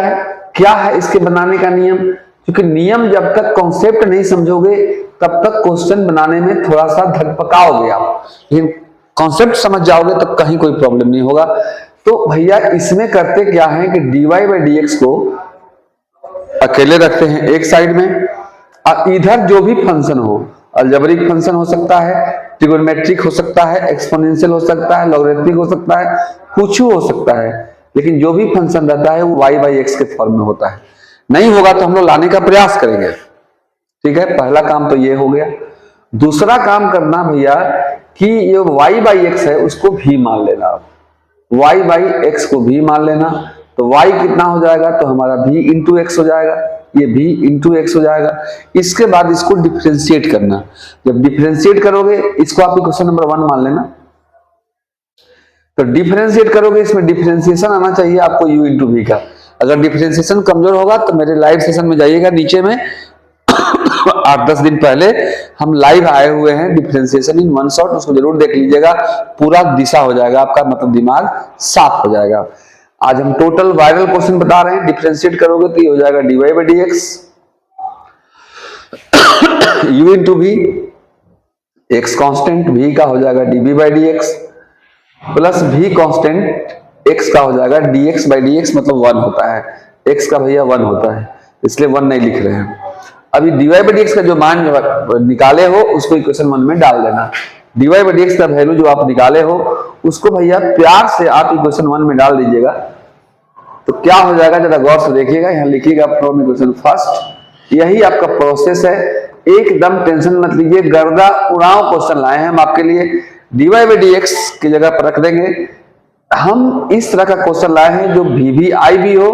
है इसके बनाने का नियम। क्योंकि नियम जब तक कॉन्सेप्ट नहीं समझोगे तब तक क्वेश्चन बनाने में थोड़ा सा धकपकाओगे आप, लेकिन कॉन्सेप्ट समझ जाओगे तो कहीं कोई प्रॉब्लम नहीं होगा। तो भैया इसमें करते क्या है कि dy बाई dx को अकेले रखते हैं एक साइड में, और इधर जो भी फंक्शन हो, अलजेब्रिक फंक्शन हो सकता है, ट्रिगोनोमेट्रिक हो सकता है, एक्सपोनेंशियल हो सकता है, लॉगरिथमिक हो सकता है, कुछ हो सकता है, लेकिन जो भी फंक्शन रहता है वो y बाई x के फॉर्म में होता है। नहीं होगा तो हम लोग लाने का प्रयास करेंगे, ठीक है। पहला काम तो ये हो गया। दूसरा काम करना भैया कि ये y बाई एक्स है उसको भी मान लेना, आप y बाई एक्स को भी मान लेना, तो y कितना हो जाएगा तो हमारा v इंटू एक्स हो जाएगा, ये v इंटू एक्स हो जाएगा। इसके बाद इसको डिफरेंशिएट करना, जब डिफरेंशिएट करोगे इसको आप क्वेश्चन नंबर 1 मान लेना, तो डिफरेंशिएट करोगे इसमें डिफरेंशिएशन आना चाहिए आपको u इंटू वी का। अगर डिफरेंशिएशन कमजोर होगा तो मेरे लाइव सेशन में जाइएगा, नीचे में 8-10 दिन पहले हम लाइव आए हुए हैं डिफरेंशिएशन इन 1 शॉट, उसको जरूर देख लीजिएगा, पूरा दिशा हो जाएगा आपका, मतलब दिमाग साफ हो जाएगा। आज हम टोटल वायरल क्वेश्चन बता रहे हैं, डिफरेंशिएट करोगे तो ये हो जाएगा dy by dx u into v, x constant v का हो जाएगा dv by dx plus v constant x का हो जाएगा dx बाई dx, मतलब 1 होता है, x का भैया 1 होता है इसलिए 1 नहीं लिख रहे हैं। अभी dy बाई dx का जो मान निकाले हो उसको इक्वेशन 1 में डाल देना। dy बाई dx का वैल्यू जो आप निकाले हो उसको भैया प्यार से आप इक्वेशन 1 में डाल दीजिएगा, तो क्या हो जाएगा जरा गौर से देखिएगा। यहाँ लिखिएगा फ्रॉम इक्वेशन फर्स्ट, यही आपका प्रोसेस है, एकदम टेंशन मत लीजिए, गर्दा उड़ाव क्वेश्चन लाए हैं हम आपके लिए। dy बाई dx की जगह पर रख देंगे, हम इस तरह का क्वेश्चन लाए हैं जो VVI भी हो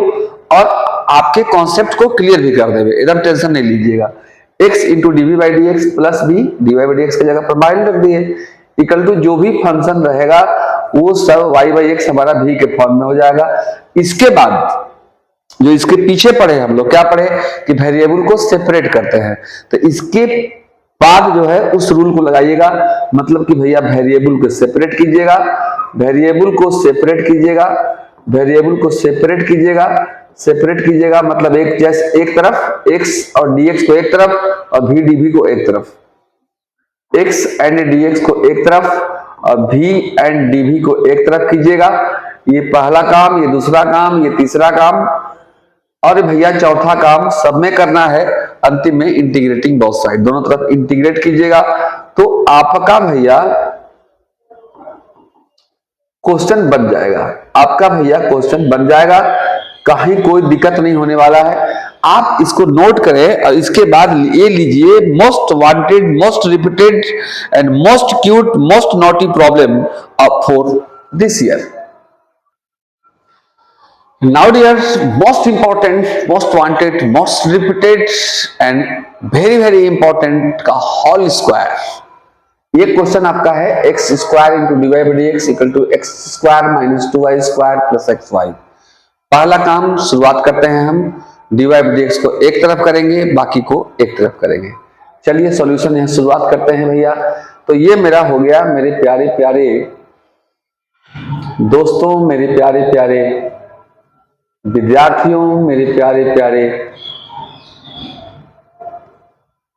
और आपके कॉन्सेप्ट को क्लियर भी कर देवे, एकदम टेंशन नहीं लीजिएगा। x into dv by dx plus b dy by dx की जगह पर माइनस रख दिए, इक्वल टू जो भी फंक्शन रहेगा वो सब y बाई x हमारा v के फॉर्म में हो जाएगा। इसके बाद जो इसके पीछे पढ़े हम लोग क्या पढ़े कि वेरिएबल को सेपरेट करते हैं, तो इसके बाद जो है उस रूल को लगाइएगा, मतलब कि भैया वेरिएबल को सेपरेट कीजिएगा, वेरिएबल को सेपरेट कीजिएगा, वेरिएबल को सेपरेट कीजिएगा, सेपरेट कीजिएगा, मतलब एक जैसे एक तरफ x और dx को एक तरफ और v dv को एक तरफ, x एंड dx को एक तरफ और v एंड dv को एक तरफ कीजिएगा। ये पहला काम, ये दूसरा काम, ये तीसरा काम और भैया चौथा काम सब में करना है। अंतिम में इंटीग्रेटिंग बोथ साइड, दोनों तरफ इंटीग्रेट कीजिएगा तो आपका भैया क्वेश्चन बन जाएगा, आपका भैया क्वेश्चन बन जाएगा, कहीं कोई दिक्कत नहीं होने वाला है। आप इसको नोट करें और इसके बाद ये लीजिए most wanted, most repeated and most cute, most naughty problem for this year. Now dear, most important, most wanted, most repeated and very very important का whole square। ये क्वेश्चन आपका है x square into d y by D x equal to x square minus 2y square plus x y. पहला काम शुरुआत करते हैं हम, d y by D x को एक तरफ करेंगे, बाकी को एक तरफ करेंगे। चलिए सॉल्यूशन यहाँ शुरुआत करते हैं भैया। तो ये मेरा हो गया मेरे प्यारे प्यारे दोस्तों, मेरे प्यारे प्यारे विद्यार्थियों, मेरे प्यारे प्यारे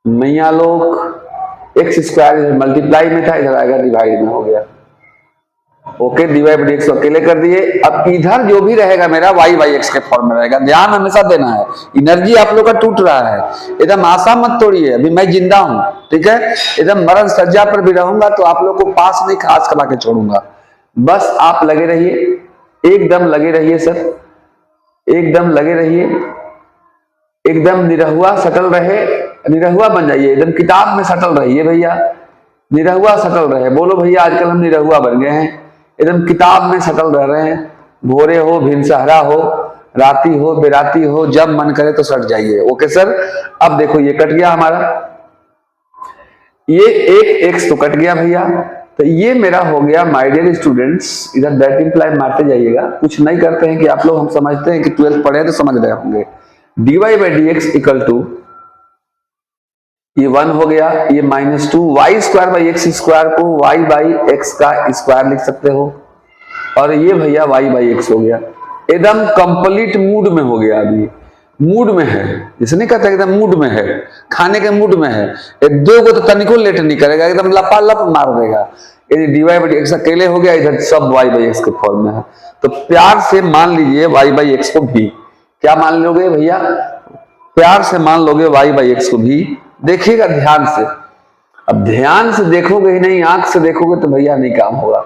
मैया लोग, एक्स स्क्वायर इधर मल्टीप्लाई में था, इधर आएगा डिवाइड में हो गया। Okay, d y by D x अकेले कर दिए। अब इधर जो भी रहेगा मेरा वाई बाई एक्स के फॉर्म में रहेगा। ध्यान हमेशा देना है, एनर्जी आप लोग का टूट रहा है, एकदम आशा मत तोड़िए। अभी मैं जिंदा हूं, ठीक है, एकदम मरण सज्जा पर भी रहूंगा तो आप लोग को पास नहीं खास करा के छोड़ूंगा। बस आप लगे रहिए, एकदम लगे रहिए सर, एकदम लगे रहिए, एकदम निरहुआ सटल रहे, निरहुआ बन जाइए, एकदम किताब में सटल रहिए भैया, निरहुआ सटल रहे। बोलो भैया आजकल हम निरहुआ बन गए हैं, एकदम किताब में सटल रह रहे हैं। भोरे हो, भिनसहरा हो, राती हो, बेराती हो, जब मन करे तो सट जाइए। ओके सर, अब देखो ये कट गया हमारा, ये एक एक्स तो कट गया भैया। तो ये मेरा हो गया माय डियर स्टूडेंट्स, इधर दैट इंप्लाई मारते जाइएगा, कुछ नहीं करते हैं कि आप लोग, हम समझते हैं कि 12th पढ़े तो समझ रहे होंगे। D y by D x equal to ये 1 हो गया, ये -2 y square by x square को वाई बाई एक्स का स्क्वायर लिख सकते हो, और ये भैया वाई बाई एक्स हो गया। एकदम कंप्लीट मूड में हो गया, अभी मूड में है, जिसे नहीं कहता एकदम मूड में है, खाने के मूड में है। दो को तो तनिको लेट नहीं करेगा, एकदम लपालप मार देगा। यदि डी वाई बाई एक्स अकेले हो गया, इधर सब वाई बाई एक्स के फॉर्म में है, तो प्यार से मान लीजिए वाई बाई एक्स को भी, क्या मान लोगे भैया, प्यार से मान लोगे वाई बाई एक्स को भी। देखिएगा ध्यान से, अब ध्यान से देखोगे ही नहीं, आंख से देखोगे तो भैया नहीं काम होगा।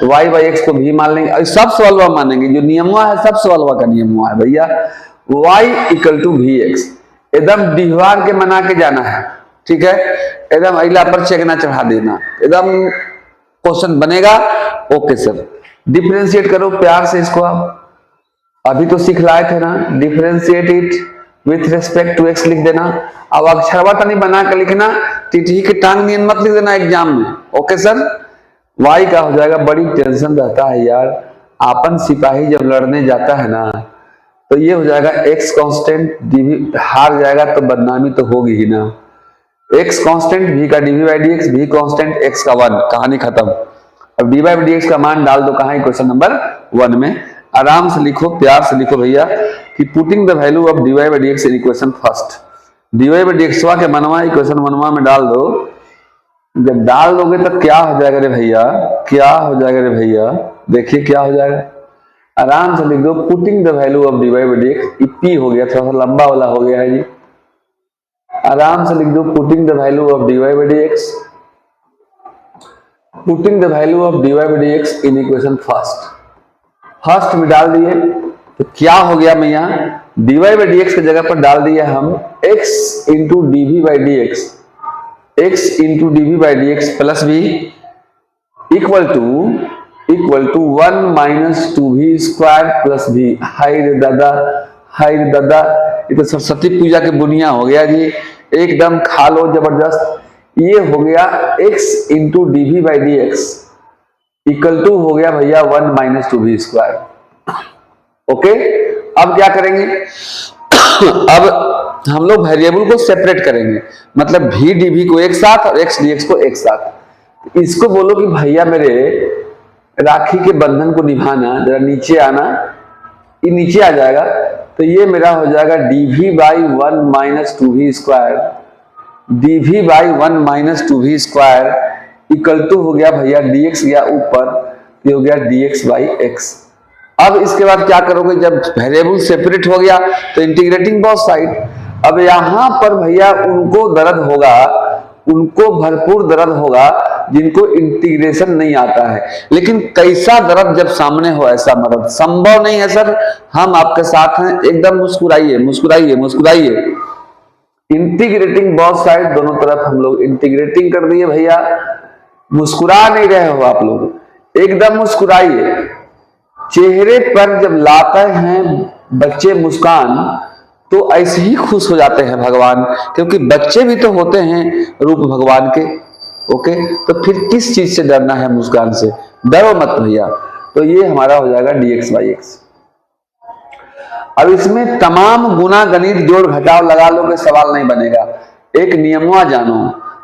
वाई बाई एक्स को भी मान लेंगे, सब सवालवा मानेंगे, जो नियमवा है सब सवालवा का नियमवा है भैया। y equal to v x, एकदम डिवार के मना के जाना है, ठीक है, एकदम अगला पर चेकना चढ़ा देना, एकदम क्वेश्चन बनेगा। ओके सर, डिफरेंशिएट करो प्यार से इसको, आप अभी तो सीख लाए थे ना, differentiate it with respect to x लिख देना। अब अक्षरवा नहीं बना के लिखना, टीटी की टांग नियन मत लिख देना एग्जाम में। ओके सर, वाई का हो जाएगा, बड़ी टेंशन रहता है यार, आपन सिपाही जब लड़ने जाता है ना तो ये हो जाएगा एक्स कांस्टेंट, डीवी हार जाएगा तो बदनामी तो होगी ही ना। एक्स कांस्टेंट, वी का d v by D x, v constant, x का 1, कहानी खत्म। अब डी बाई डी एक्स का मान डाल दो कहाँ, क्वेश्चन नंबर 1 में। आराम से लिखो, प्यार से लिखो भैया कि putting the value of D by D x in equation first. D by D x के मनवा इक्वेशन 1 में डाल दो। जब डाल दोगे तो क्या हो जाएगा रे भैया, क्या हो जाएगा रे भैया, देखिए क्या हो जाएगा। आराम से लिख दो putting the value of d y by D x, p हो गया, थोड़ा सा लंबा वाला हो गया है जी। आराम से लिख दो putting the value of d y by D x, putting the value of d y by D x in equation first में डाल दिए तो क्या हो गया भैया, d y by D x की जगह पर डाल दिया हम x into d v by D x, x into d v by D x plus v equal to 1 minus 2v square plus v. हाय रे दादा, हाय रे दादा, ये तो सरस्वती पूजा के बुनिया हो गया जी, एकदम खा लो जबरदस्त। ये हो गया x into d v by D x equal to हो गया भैया 1 माइनस 2v स्क्वायर। ओके, अब क्या करेंगे, अब हम लोग वेरिएबल को सेपरेट करेंगे, मतलब v dv को एक साथ और x dx को एक साथ। इसको बोलो कि भैया मेरे राखी के बंधन को निभाना, जरा नीचे आना, ये नीचे आ जाएगा तो ये मेरा हो जाएगा dv by 1 minus 2v square, dv by 1 minus 2v square equal to हो गया भैया dx गया ऊपर, ये हो गया dx बाई x। अब इसके बाद क्या करोगे, जब वेरिएबल सेपरेट हो गया तो इंटीग्रेटिंग बोथ साइड। अब यहां पर भैया उनको दर्द होगा, उनको भरपूर दर्द होगा जिनको इंटीग्रेशन नहीं आता है। लेकिन कैसा दर्द जब सामने हो, ऐसा मर्द संभव नहीं है सर, हम आपके साथ हैं, एकदम मुस्कुराइए मुस्कुराइए मुस्कुराइए। इंटीग्रेटिंग बोथ साइड, दोनों तरफ हम लोग इंटीग्रेटिंग कर दिए भैया। मुस्कुरा नहीं रहे हो आप लोग, एकदम मुस्कुराइए। चेहरे पर जब लाते हैं बच्चे मुस्कान तो ऐसे ही खुश हो जाते हैं भगवान, क्योंकि बच्चे भी तो होते हैं रूप भगवान के। ओके, तो फिर किस चीज से डरना है, मुस्कान से डरो मत भैया। तो ये हमारा हो जाएगा dx बाई x। अब इसमें तमाम गुना गणित जोड़ घटाव लगा लोगे, सवाल नहीं बनेगा। एक नियमवा जानो।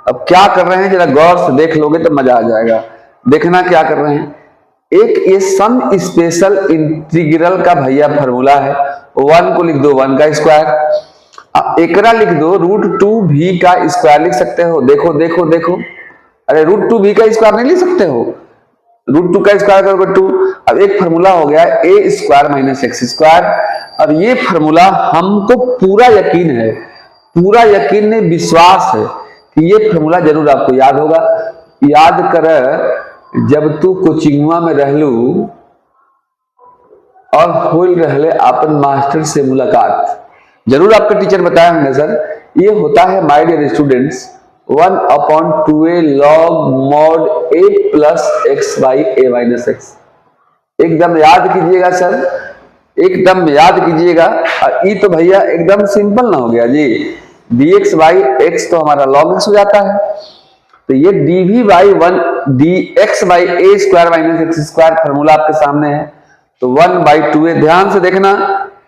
अब क्या कर रहे हैं जरा गौर से देख लोगे तो मजा आ जाएगा। देखना क्या कर रहे हैं, एक ये सम स्पेशल इंटीग्रल का भैया फॉर्मूला है। 1 को लिख दो 1 का स्क्वायर, एकरा लिख दो √2v का स्क्वायर लिख सकते हो। देखो देखो देखो, अरे √2v का स्क्वायर नहीं लिख सकते हो, √2 का स्क्वायर करोगे 2। अब एक फॉर्मूला हो गया a square minus x square. अब ये फॉर्मूला हमको पूरा यकीन है, पूरा यकीन नहीं विश्वास है कि ये फॉर्मूला जरूर आपको याद होगा। याद कर, जब तू कोचिंगवा में रहलू और होल रहले अपन मास्टर से मुलाकात, जरूर आपके टीचर बताए होंगे सर। ये होता है my dear students 1/2a log mod a plus x by a minus x। एकदम याद कीजिएगा सर, एकदम याद कीजिएगा। ये तो भैया एकदम सिंपल ना हो गया जी, dx बाई x तो हमारा log x हो जाता है। तो ये dv by 1 dx by a square minus x square formula आपके सामने है। तो 1/2a, ध्यान से देखना,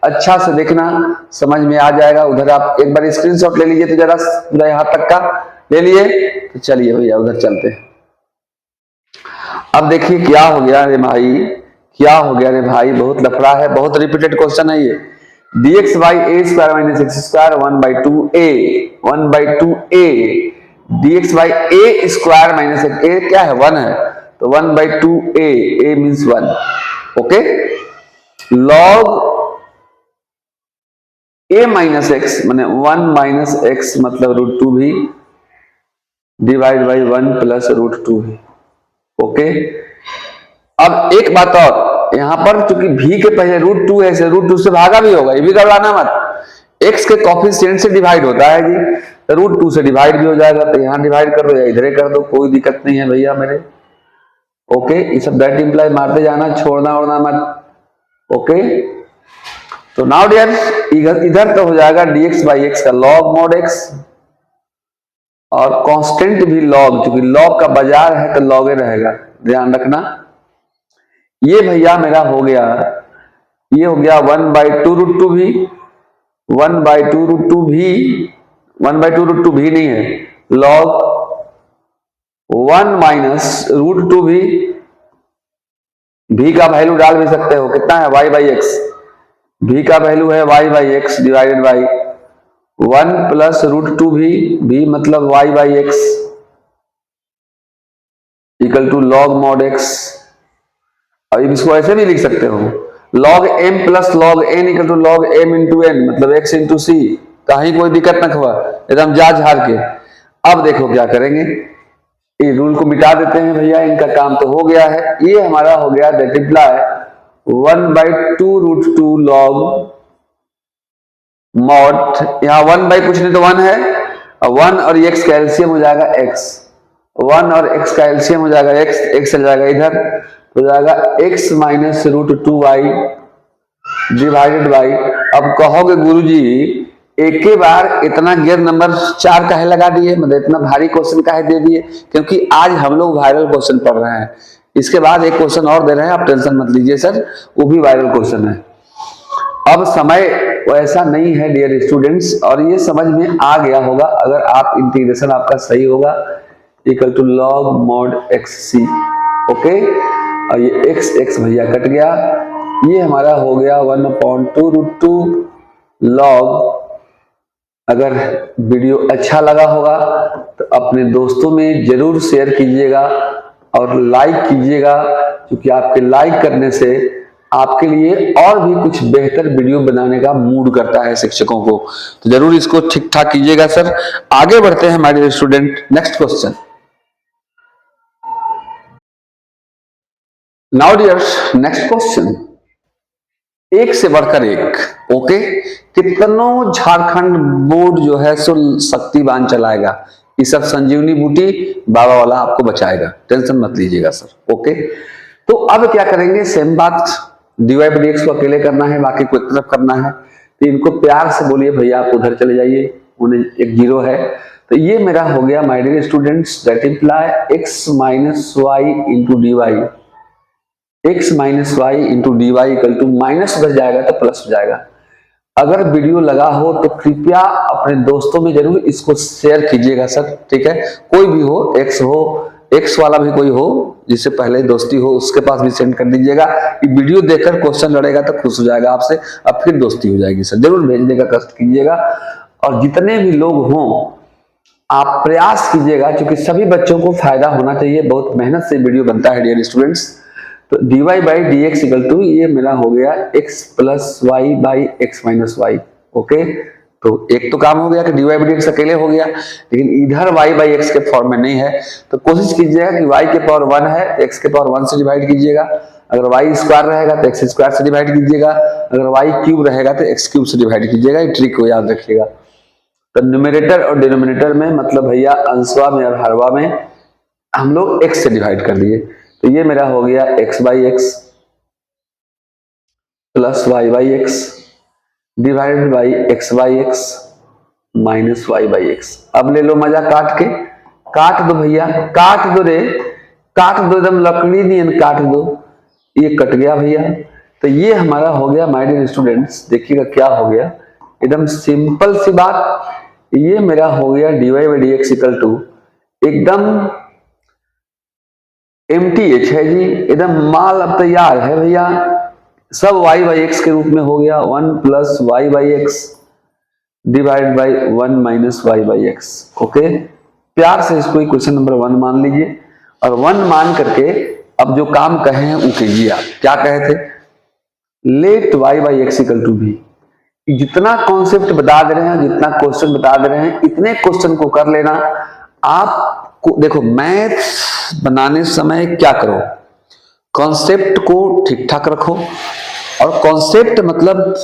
अच्छा से देखना, समझ में आ जाएगा। उधर आप एक बार स्क्रीनशॉट ले लीजिए तो जरा पूरा यहाँ तक का ले लिए। तो चलिए भैया उधर चलते हैं। अब देखिए क्या हो गया रे भाई, क्या हो गया रे भाई, बहुत लफड़ा है, बहुत रिपीटेड क्वेश्चन है ये। dx by a square minus x square 1/2a 1/2a dx by a square minus a क्या है 1 है, तो 1/2a, a means 1। Okay, log a minus x माने 1 माइनस x मतलब √2v divide by 1 plus √2v। Okay, अब एक बात और, यहां पर चूंकि v के पहले √2 है, √2 से भागा भी होगा, ये भी घबराना मत। x के कोफिशिएंट से डिवाइड होता है जी, √2 से डिवाइड भी हो जाएगा, तो यहां डिवाइड कर दो या इधर कर दो, कोई दिक्कत नहीं है भैया मेरे। ओके, ये सब दैट इंप्लाई मारते जाना, छोड़ना ओड़ना मत। ओके, तो नाउ डियर इधर तो हो जाएगा dx बाई x का log mod x, और कांस्टेंट भी log, क्योंकि log का बाजार है तो log रहेगा, ध्यान रखना। ये भैया मेरा हो गया, ये हो गया 1/2 √2v 1/2 √2v 1/2 √2v नहीं है, log 1 माइनस √2v, v का वैल्यू डाल भी सकते हो, कितना है y बाई x, v का वैल्यू है y by x divided by 1 plus √2v, v मतलब y by x equal to log mod x। अब इसको ऐसे भी लिख सकते हो, log m plus log n equal to log m into n मतलब x इंटू c। कहीं कोई दिक्कत ना हुआ, एकदम जा झाड़ के। अब देखो क्या करेंगे, ये रूल को मिटा देते हैं भैया, इनका काम तो हो गया है। ये हमारा हो गया दैट इंप्लाई 1/2 √2 log mod, यहाँ 1 बाई कुछ नहीं तो 1 है, 1 और x का एलसीएम हो जाएगा x, 1 और x का एलसीएम हो जाएगा x चल जाएगा इधर, हो जाएगा x minus √2y divided by. अब कहोगे गुरुजी एक के बार इतना गियर नंबर 4 काहे लगा दिए, मतलब इतना भारी क्वेश्चन काहे दे दिए, क्योंकि आज हम लोग वायरल क्वेश्चन पढ़ रहे हैं। इसके बाद एक क्वेश्चन और दे रहे हैं, आप टेंशन मत लीजिए सर, वो भी वायरल क्वेश्चन है। अब समय वैसा नहीं है डियर स्टूडेंट्स, और ये समझ में आ गया होगा अगर आप इंटीग्रेशन आपका सही होगा, equal to log mod xc। Okay, और ये x भैया कट गया, ये हमारा हो गया 1/2 √2 लॉग। अगर वीडियो अच्छा लगा होगा तो अपने दोस्तों में जरूर शेयर कीजिएगा और लाइक कीजिएगा, क्योंकि आपके लाइक करने से आपके लिए और भी कुछ बेहतर वीडियो बनाने का मूड करता है शिक्षकों को। तो जरूर इसको ठीक ठाक कीजिएगा सर। आगे बढ़ते हैं my dear student, next question. Now dears, next question, एक से बढ़कर एक। ओके, कितनों झारखंड बोर्ड जो है सो शक्तिबान चलाएगा, ये सब संजीवनी बूटी बाबा वाला आपको बचाएगा, टेंशन मत लीजिएगा सर। ओके, तो अब क्या करेंगे, सेम बात, डीवाई बाई एक्स को अकेले करना है, बाकी को एक तरफ करना है। तो इनको प्यार से बोलिए भैया आप उधर चले जाइए, उन्हें एक जीरो है। तो ये मेरा हो गया my dear students, that imply x minus y into d y, x minus y into d y equal to, minus उधर जाएगा तो प्लस हो जाएगा। अगर वीडियो लगा हो तो कृपया अपने दोस्तों में जरूर इसको शेयर कीजिएगा सर, ठीक है। कोई भी हो, एक्स वाला भी कोई हो जिससे पहले दोस्ती हो, उसके पास भी सेंड कर दीजिएगा। ये वीडियो देखकर क्वेश्चन लड़ेगा तो खुश हो जाएगा आपसे, अब फिर दोस्ती हो जाएगी सर। जरूर भेजने का कष्ट कीजिएगा, और जितने भी लोग हों आप प्रयास कीजिएगा, क्योंकि सभी बच्चों को फायदा होना चाहिए, बहुत मेहनत से वीडियो बनता है डियर स्टूडेंट्स। तो dy by D x equal to, ये मेरा हो गया x plus y by x minus y. Okay, तो एक तो काम हो गया कि dy बाई डी एक्स अकेले हो गया, लेकिन इधर y बाई एक्स के फॉर्म में नहीं है। तो कोशिश कीजिएगा कि y के पावर 1 है, x के पावर 1 से डिवाइड कीजिएगा। अगर y स्क्वायर रहेगा तो x स्क्वायर से डिवाइड कीजिएगा, अगर y क्यूब रहेगा तो x क्यूब से डिवाइड कीजिएगा। ये ट्रिक को याद रखिएगा। तो न्यूमरेटर और डिनोमिनेटर में, मतलब भैया अंशवा में और हरवा में, हम लोग x से डिवाइड कर दिए। तो ये मेरा हो गया x by x plus y by x divided by x by x minus y by x. अब ले लो मजा काट के, काट दो भैया, काट दो रे, काट दो, एकदम लकड़ी नहीं काट दो। ये कट गया भैया। तो ये हमारा हो गया माय डियर स्टूडेंट्स, देखिएगा क्या हो गया, एकदम सिंपल सी बात। ये मेरा हो गया d y by D x equal to, एकदम MTH है जी, एकदम माल अब तैयार है भैया। सब y बाई एक्स के रूप में हो गया, 1 plus y by x divide by 1 minus y by x. Okay, प्यार से इसको क्वेश्चन नंबर 1 मान लीजिए, और 1 मान करके अब जो काम कहे हैं वो कीजिए। आप क्या कहे थे, let y by x equal to v. जितना कॉन्सेप्ट बता दे रहे हैं, जितना क्वेश्चन बता दे रहे हैं, इतने क्वेश्चन को कर लेना। आप देखो, मैथ्स बनाने समय क्या करो, कॉन्सेप्ट को ठीक ठाक रखो। और कॉन्सेप्ट मतलब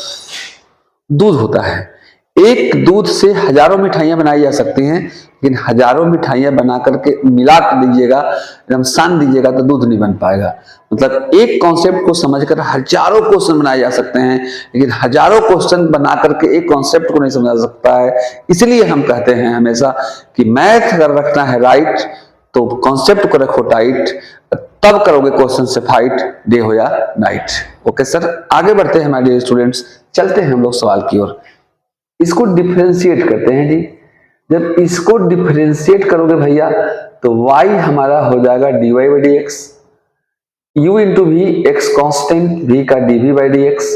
दूध होता है, एक दूध से हजारों मिठाइयां बनाई जा सकती हैं, लेकिन हजारों मिठाइयां बना करके मिला दीजिएगा, एकदम सान दीजिएगा तो दूध नहीं बन पाएगा। मतलब एक कॉन्सेप्ट को समझकर हजारों क्वेश्चन बनाए जा सकते हैं, लेकिन हजारों क्वेश्चन बना करके एक कॉन्सेप्ट को नहीं समझा सकता है। इसलिए हम कहते हैं हमेशा कि मैथ अगर रखना है राइट तो कॉन्सेप्ट को रखो टाइट, तब करोगे क्वेश्चन से फाइट, डे हो या नाइट। ओके सर, आगे बढ़ते हैं हमारे स्टूडेंट्स, चलते हैं हम लोग सवाल की ओर। इसको डिफरेंशिएट करते हैं जी। जब इसको डिफरेंशिएट करोगे भैया तो y हमारा हो जाएगा dy by D x, u into v, x constant, v का dv by D x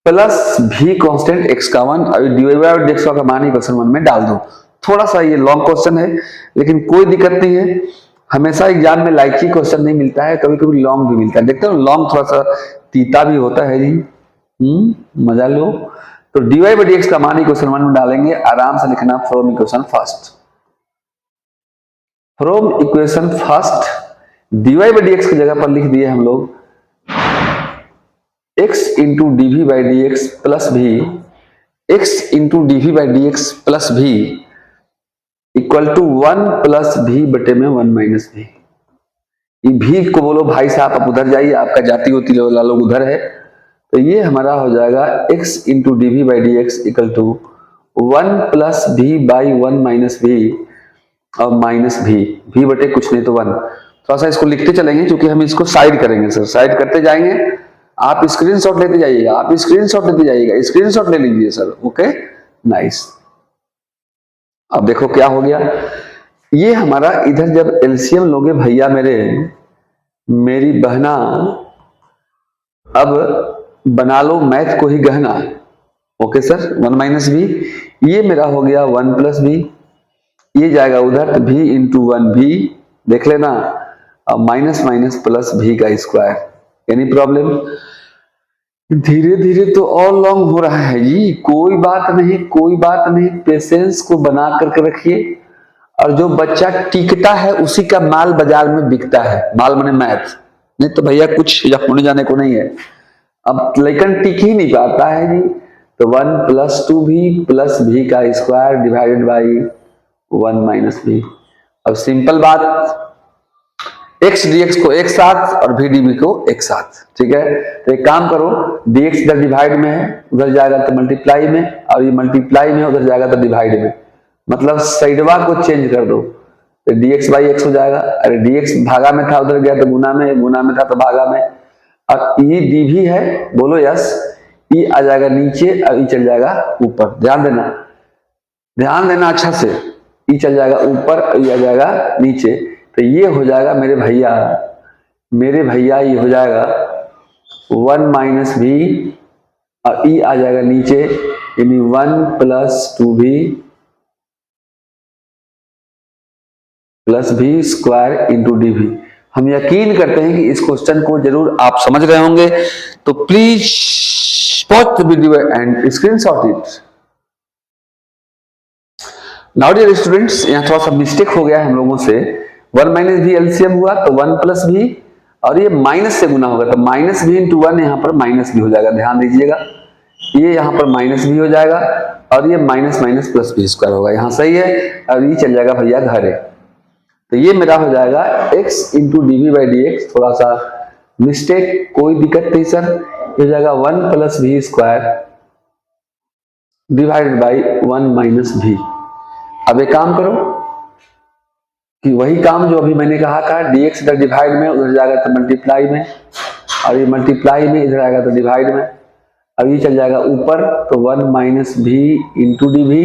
plus v constant x का 1। अभी dy बाई डी एक्स का मान ही क्वेश्चन 1 में डाल दो। थोड़ा सा ये लॉन्ग क्वेश्चन है, लेकिन कोई दिक्कत नहीं है। हमेशा एग्जाम में लाइकी क्वेश्चन नहीं मिलता है, कभी कभी लॉन्ग भी मिलता है। देखते हो लॉन्ग थोड़ा सा तीता भी होता है जी, मजा लो। तो dy बाई डी एक्स का मान ही क्वेश्चन 1 में डालेंगे। आराम से लिखना from equation first, from equation first dy by D x की जगह पर लिख दिए हम लोग x into dv by D x plus भी, x into dv by D x plus भी इक्वल टू 1 प्लस भी बटे में 1 माइनस भी। भी को बोलो भाई साहब आप उधर जाइए, आपका जाति होती लोग उधर है। तो ये हमारा हो जाएगा x into d v by D x equal to 1 plus v by 1 minus v, और माइनस भी बटे कुछ नहीं तो 1। थोड़ा सा इसको लिखते चलेंगे क्योंकि हम इसको साइड करेंगे सर, साइड करते जाएंगे। आप स्क्रीनशॉट लेते जाइएगा, आप स्क्रीनशॉट लेते जाइएगा, स्क्रीनशॉट ले लीजिए सर। Okay nice. अब देखो क्या हो गया, ये हमारा इधर जब एलसीएम लोगे भैया मेरी बहना, अब बना लो मैथ को ही गहना। ओके सर, 1 माइनस भी, ये मेरा हो गया 1 प्लस भी, ये जाएगा उधर तो v इंटू 1 भी, देख लेना, अब माइनस माइनस प्लस भी का स्क्वायर। Any problem? धीरे धीरे तो और लॉन्ग हो रहा है जी, कोई बात नहीं, कोई बात नहीं, पेशेंस को बना करके रखिए। और जो बच्चा टिकता है उसी का माल बाजार में बिकता है, माल माने मैथ, नहीं तो भैया कुछ या होने जाने को नहीं है। अब लेकिन टिक ही नहीं पाता है जी, तो 1 प्लस 2v प्लस भी का स्क्वायर डिवाइडेड बाई 1 माइनस भी। अब सिंपल बात, x dx को एक साथ और v dv को एक साथ, ठीक है। तो एक काम करो, dx इधर डिवाइड में है, उधर जाएगा तो मल्टीप्लाई में, और ये मल्टीप्लाई में उधर जाएगा तो डिवाइड में, मतलब साइडवा को चेंज कर दो, तो dx बाई x हो जाएगा। अरे dx भागा में था, उधर गया तो गुना में था तो भागा में। अब ये dv है, बोलो यस, ये आ जाएगा नीचे और ये चल जाएगा ऊपर, ध्यान देना, ध्यान देना अच्छा से, ये चल जाएगा ऊपर और ये आ जाएगा नीचे। तो ये हो जाएगा मेरे भैया ये हो जाएगा 1 माइनस भी और ई आ जाएगा नीचे, यानी 1 प्लस 2v प्लस भी स्क्वायर इंटू dv। हम यकीन करते हैं कि इस क्वेश्चन को जरूर आप समझ रहे होंगे, तो please pause the video and screenshot it. Now dear students, यहाँ थोड़ा सा मिस्टेक हो गया है हम लोगों से, 1 माइनस भी एलसीएम हुआ तो 1 प्लस भी, और ये माइनस से गुना होगा तो माइनस भी इंटू 1, यहाँ पर माइनस भी हो जाएगा, ध्यान दीजिएगा, ये यहाँ पर माइनस भी हो जाएगा और ये माइनस माइनस प्लस भी स्क्वायर होगा, यहाँ सही है, और ये चल जाएगा भैया घरे। तो ये मेरा हो जाएगा x into dv by dx, थोड़ा सा मिस्टेक, कोई दिक्कत नहीं सर, ये हो जाएगा 1 प्लस भी स्क्वायर डिवाइडेड बाई 1 माइनस भी। अब एक काम करो कि वही काम जो अभी मैंने कहा था, dx इधर डिवाइड में, उधर जाएगा तो मल्टीप्लाई में, और ये मल्टीप्लाई में इधर आएगा तो डिवाइड में। अब ये चल जाएगा ऊपर तो 1 माइनस भी इंटू dv,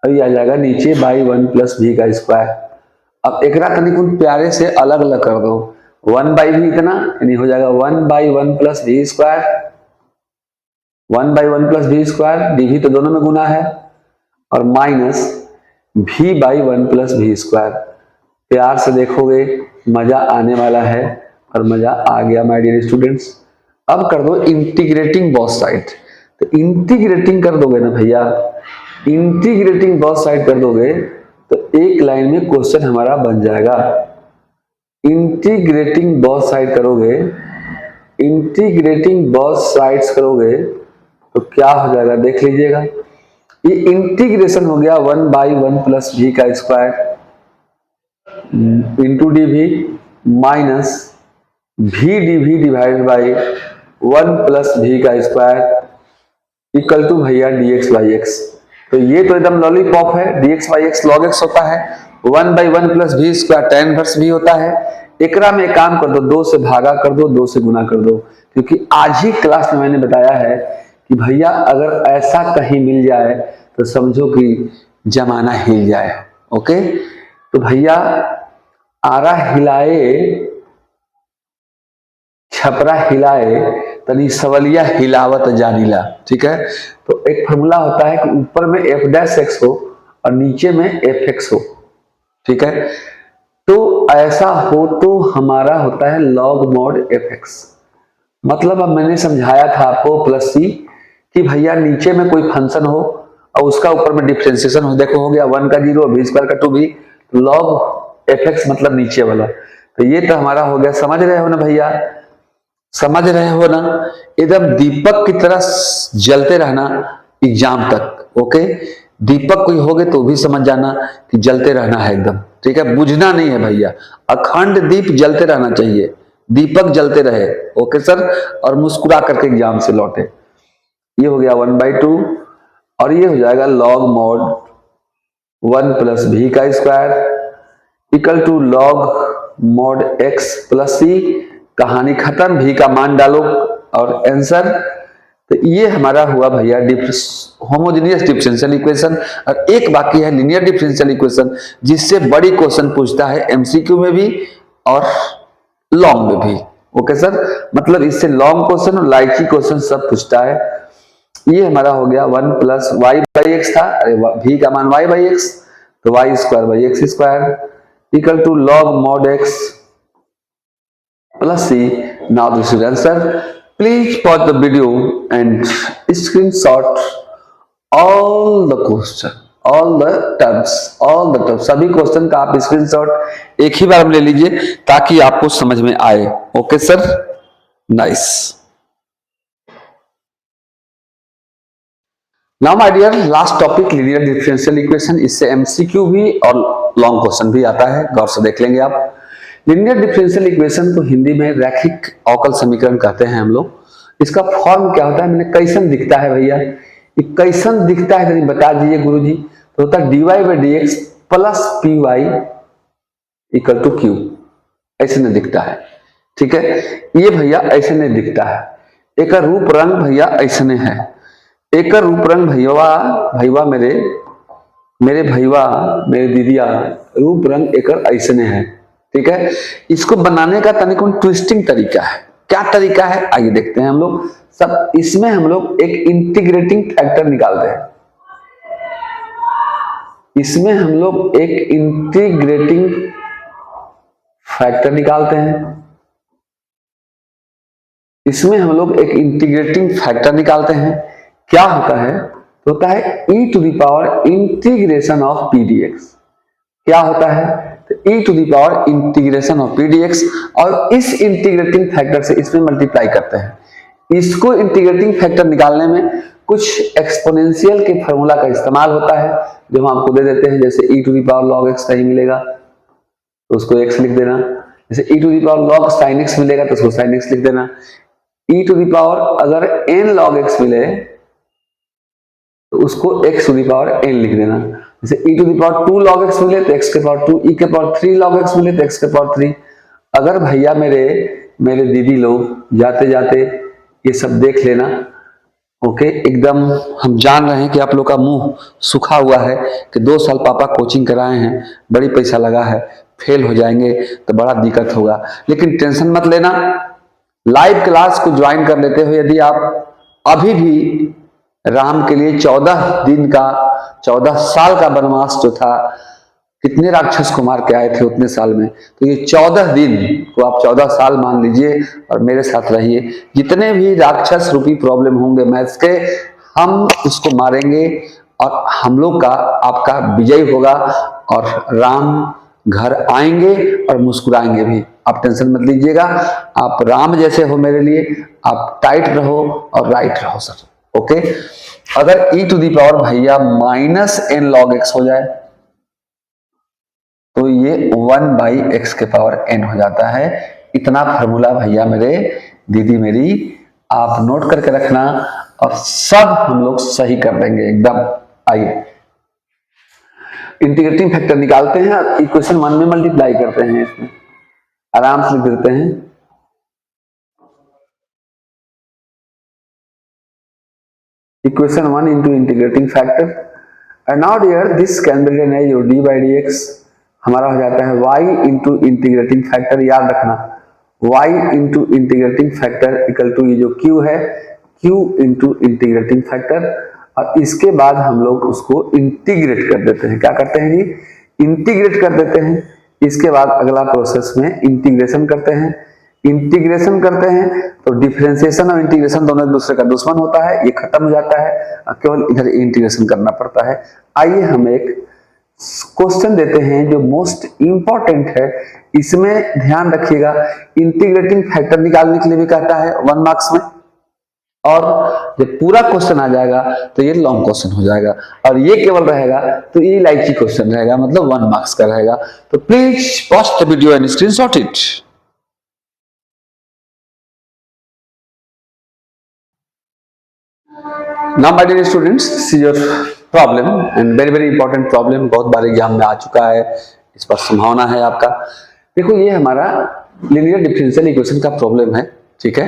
और ये आ जाएगा नीचे बाई 1 प्लस भी का स्क्वायर। अब एक तनिक प्यारे से अलग अलग कर दो, 1 बाई भी इतना, यानी हो जाएगा 1 बाई 1 प्लस भी स्क्वायर, 1 बाई 1 प्लस भी स्क्वायर, dv तो दोनों में गुना है, और माइनस v बाई 1 प्लस भी स्क्वायर। प्यार से देखोगे मजा आने वाला है, और मजा आ गया माय डियर स्टूडेंट्स। अब कर दो इंटीग्रेटिंग बोथ साइड, तो इंटीग्रेटिंग कर दोगे ना भैया, इंटीग्रेटिंग बोथ साइड कर दोगे तो एक लाइन में क्वेश्चन हमारा बन जाएगा। इंटीग्रेटिंग बोथ साइड करोगे, इंटीग्रेटिंग बोथ साइड्स करोगे तो क्या हो जाएगा देख लीजिएगा, ये इंटीग्रेशन हो गया 1 बाई 1 प्लस भी का स्क्वायर इंटू dv माइनस भी dv डिवाइडेड बाई 1 प्लस भी का स्क्वायर इक्वल टू भैया dx बाई x। तो ये तो एकदम लॉलीपॉप है, dx by x log x होता है, 1 बाई 1 प्लस भी स्क्वायर tan इनवर्स भी होता है। एकरा में एक काम कर दो, 2 से भागा कर दो, 2 से गुना कर दो, क्योंकि आज ही क्लास में मैंने बताया है कि भैया अगर ऐसा कहीं मिल जाए तो समझो कि जमाना हिल जाए। ओके, तो भैया आरा हिलाए छपरा हिलाए तनी सवलिया हिलावत जानीला, ठीक है। तो एक फॉर्मूला होता है कि ऊपर में f डैश x हो और नीचे में fx हो, ठीक है। तो ऐसा हो तो हमारा होता है log mod fx, मतलब अब मैंने समझाया था आपको प्लस सी कि भैया नीचे में कोई फंक्शन हो और उसका ऊपर में डिफरेंशिएशन हो, देखो हो गया 1 का 0 v स्क्वायर का 2v, log fx मतलब नीचे वाला। तो ये तो हमारा हो गया, समझ रहे हो ना भैया, समझ रहे हो ना, एकदम दीपक की तरह जलते रहना एग्जाम तक। ओके, दीपक कोई होगे तो भी समझ जाना कि जलते रहना है एकदम, ठीक है, बुझना नहीं है भैया, अखंड दीप जलते रहना चाहिए, दीपक जलते रहे। ओके सर, और मुस्कुरा करके एग्जाम से लौटे। ये हो गया 1 बाई 2 और ये हो जाएगा log mod 1 प्लस भी का square equal to log mod x plus C. कहानी खत्म, भी का मान डालो और आंसर। तो ये हमारा हुआ भैया होमोजेनियस डिफरेंशियल इक्वेशन, और एक बाकी है लीनियर डिफरेंशियल इक्वेशन, जिससे बड़ी क्वेश्चन पूछता है एमसीक्यू में भी और लॉन्ग में भी। ओके सर, मतलब इससे लॉन्ग क्वेश्चन और लाइकी क्वेश्चन सब पूछता है। ये हमारा हो गया 1 प्लस वाई बाई एक्स था, अरे भी का मान वाई बाई एक्स, तो y square by x square equal to log mod x plus c. Now this is answer. Please pause the video and screenshot all the question, all the terms, सभी question का आप screenshot एक ही बार में ले लीजिए ताकि आपको समझ में आए। Okay sir, nice. Now my dear, last topic linear differential equation. इससे एमसीक्यू भी और लॉन्ग क्वेश्चन भी आता है, गौर से देख लेंगे आप। लीनियर डिफरेंशियल इक्वेशन को हिंदी में रैखिक अवकल समीकरण कहते हैं हम लोग। इसका फॉर्म क्या होता है, मैंने कैसन दिखता है भैया, ये कैसन दिखता है कहीं बता दीजिए गुरुजी। तो होता है dy by D x plus p y equal to q, ऐसे नहीं दिखता है। ठीक है, ये भैया ऐसे नहीं दिखता है। एक रूप रंग भैया ऐसे नहीं है, एक रूप रंग भैया मेरे दीदिया रूप रंग एक ऐसे नहीं है। ठीक है, इसको बनाने का तनिक ट्विस्टिंग तरीका है। क्या तरीका है आइए देखते हैं हम लोग सब। इसमें हम लोग एक इंटीग्रेटिंग फैक्टर निकालते हैं, इसमें हम लोग एक इंटीग्रेटिंग फैक्टर निकालते हैं, इसमें हम लोग एक इंटीग्रेटिंग फैक्टर निकालते हैं। क्या होता है, तो होता है e to the power integration of p d x. क्या होता है, तो e to the power integration of p d x, और इस इंटीग्रेटिंग फैक्टर से इसमें मल्टीप्लाई करते हैं। इसको इंटीग्रेटिंग फैक्टर निकालने में कुछ एक्सपोनेंशियल के फॉर्मूला का इस्तेमाल होता है, जो हम आपको दे देते हैं। जैसे e to the power log x कहीं मिलेगा तो उसको x लिख देना, जैसे e to the power log sine x मिलेगा तो उसको साइन x लिख देना। e टू द पावर अगर n log x मिले तो उसको x to the power n लिख देना। जैसे e to the power 2 log x मिले तो x के पावर 2, e के पावर 3 log x मिले तो x के पावर 3। अगर भैया मेरे दीदी लोग जाते जाते ये सब देख लेना। ओके, एकदम हम जान रहे हैं कि आप लोग का मुंह सूखा हुआ है कि 2 साल पापा कोचिंग कराए हैं, बड़ी पैसा लगा है, फेल हो जाएंगे तो बड़ा दिक्कत होगा। लेकिन टेंशन मत लेना, लाइव क्लास को ज्वाइन कर लेते हो यदि आप अभी भी राम के लिए 14 साल का वनवास जो था, कितने राक्षस को मार के आए थे उतने साल में, तो ये 14 दिन को आप 14 साल मान लीजिए और मेरे साथ रहिए। जितने भी राक्षस रूपी प्रॉब्लम होंगे मैथ्स के, हम उसको मारेंगे और हम लोग का आपका विजय होगा और राम घर आएंगे और मुस्कुराएंगे भी। आप टेंशन मत लीजिएगा, आप राम जैसे हो मेरे लिए, आप टाइट रहो और राइट रहो सर। ओके, अगर e टू दी पावर भैया -n log x हो जाए तो ये 1 बाई एक्स के पावर n हो जाता है। इतना फार्मूला भैया मेरे दीदी मेरी आप नोट करके रखना और सब हम लोग सही कर देंगे एकदम। आइए इंटीग्रेटिंग फैक्टर निकालते हैं, इक्वेशन 1 में मल्टीप्लाई करते हैं, इसमें आराम से लिख देते हैं। Equation 1 into integrating factor, and now dear this can be written as your d by dx हमारा हो जाता है y into integrating factor। याद रखना y into integrating factor equal to ये जो q है q into integrating factor, और इसके बाद हम लोग उसको इंटीग्रेट कर देते हैं। क्या करते हैं जी, इंटीग्रेट कर देते हैं। इसके बाद अगला प्रोसेस में इंटीग्रेशन करते हैं। इंटीग्रेशन करते हैं तो डिफरेंशिएशन और इंटीग्रेशन दोनों एक दूसरे का दुश्मन होता है, ये खत्म हो जाता है, केवल इधर इंटीग्रेशन करना पड़ता है। आइए हम एक क्वेश्चन देते हैं जो मोस्ट इंपॉर्टेंट है, इसमें ध्यान रखिएगा। इंटीग्रेटिंग फैक्टर निकालने के लिए भी कहता है 1 मार्क्स में, और जब पूरा क्वेश्चन आ जाएगा तो ये लॉन्ग क्वेश्चन हो जाएगा, और ये केवल रहेगा तो ये इलायची क्वेश्चन रहेगा, मतलब 1 मार्क्स का रहेगा। तो please pause the video and screenshot it. Now my dear students, this is your problem and very important problem, बहुत बार एग्जाम में आ चुका है, इस पर संभावना है आपका। देखो ये हमारा लीनियर डिफरेंशियल इक्वेशन का प्रॉब्लम है, ठीक है।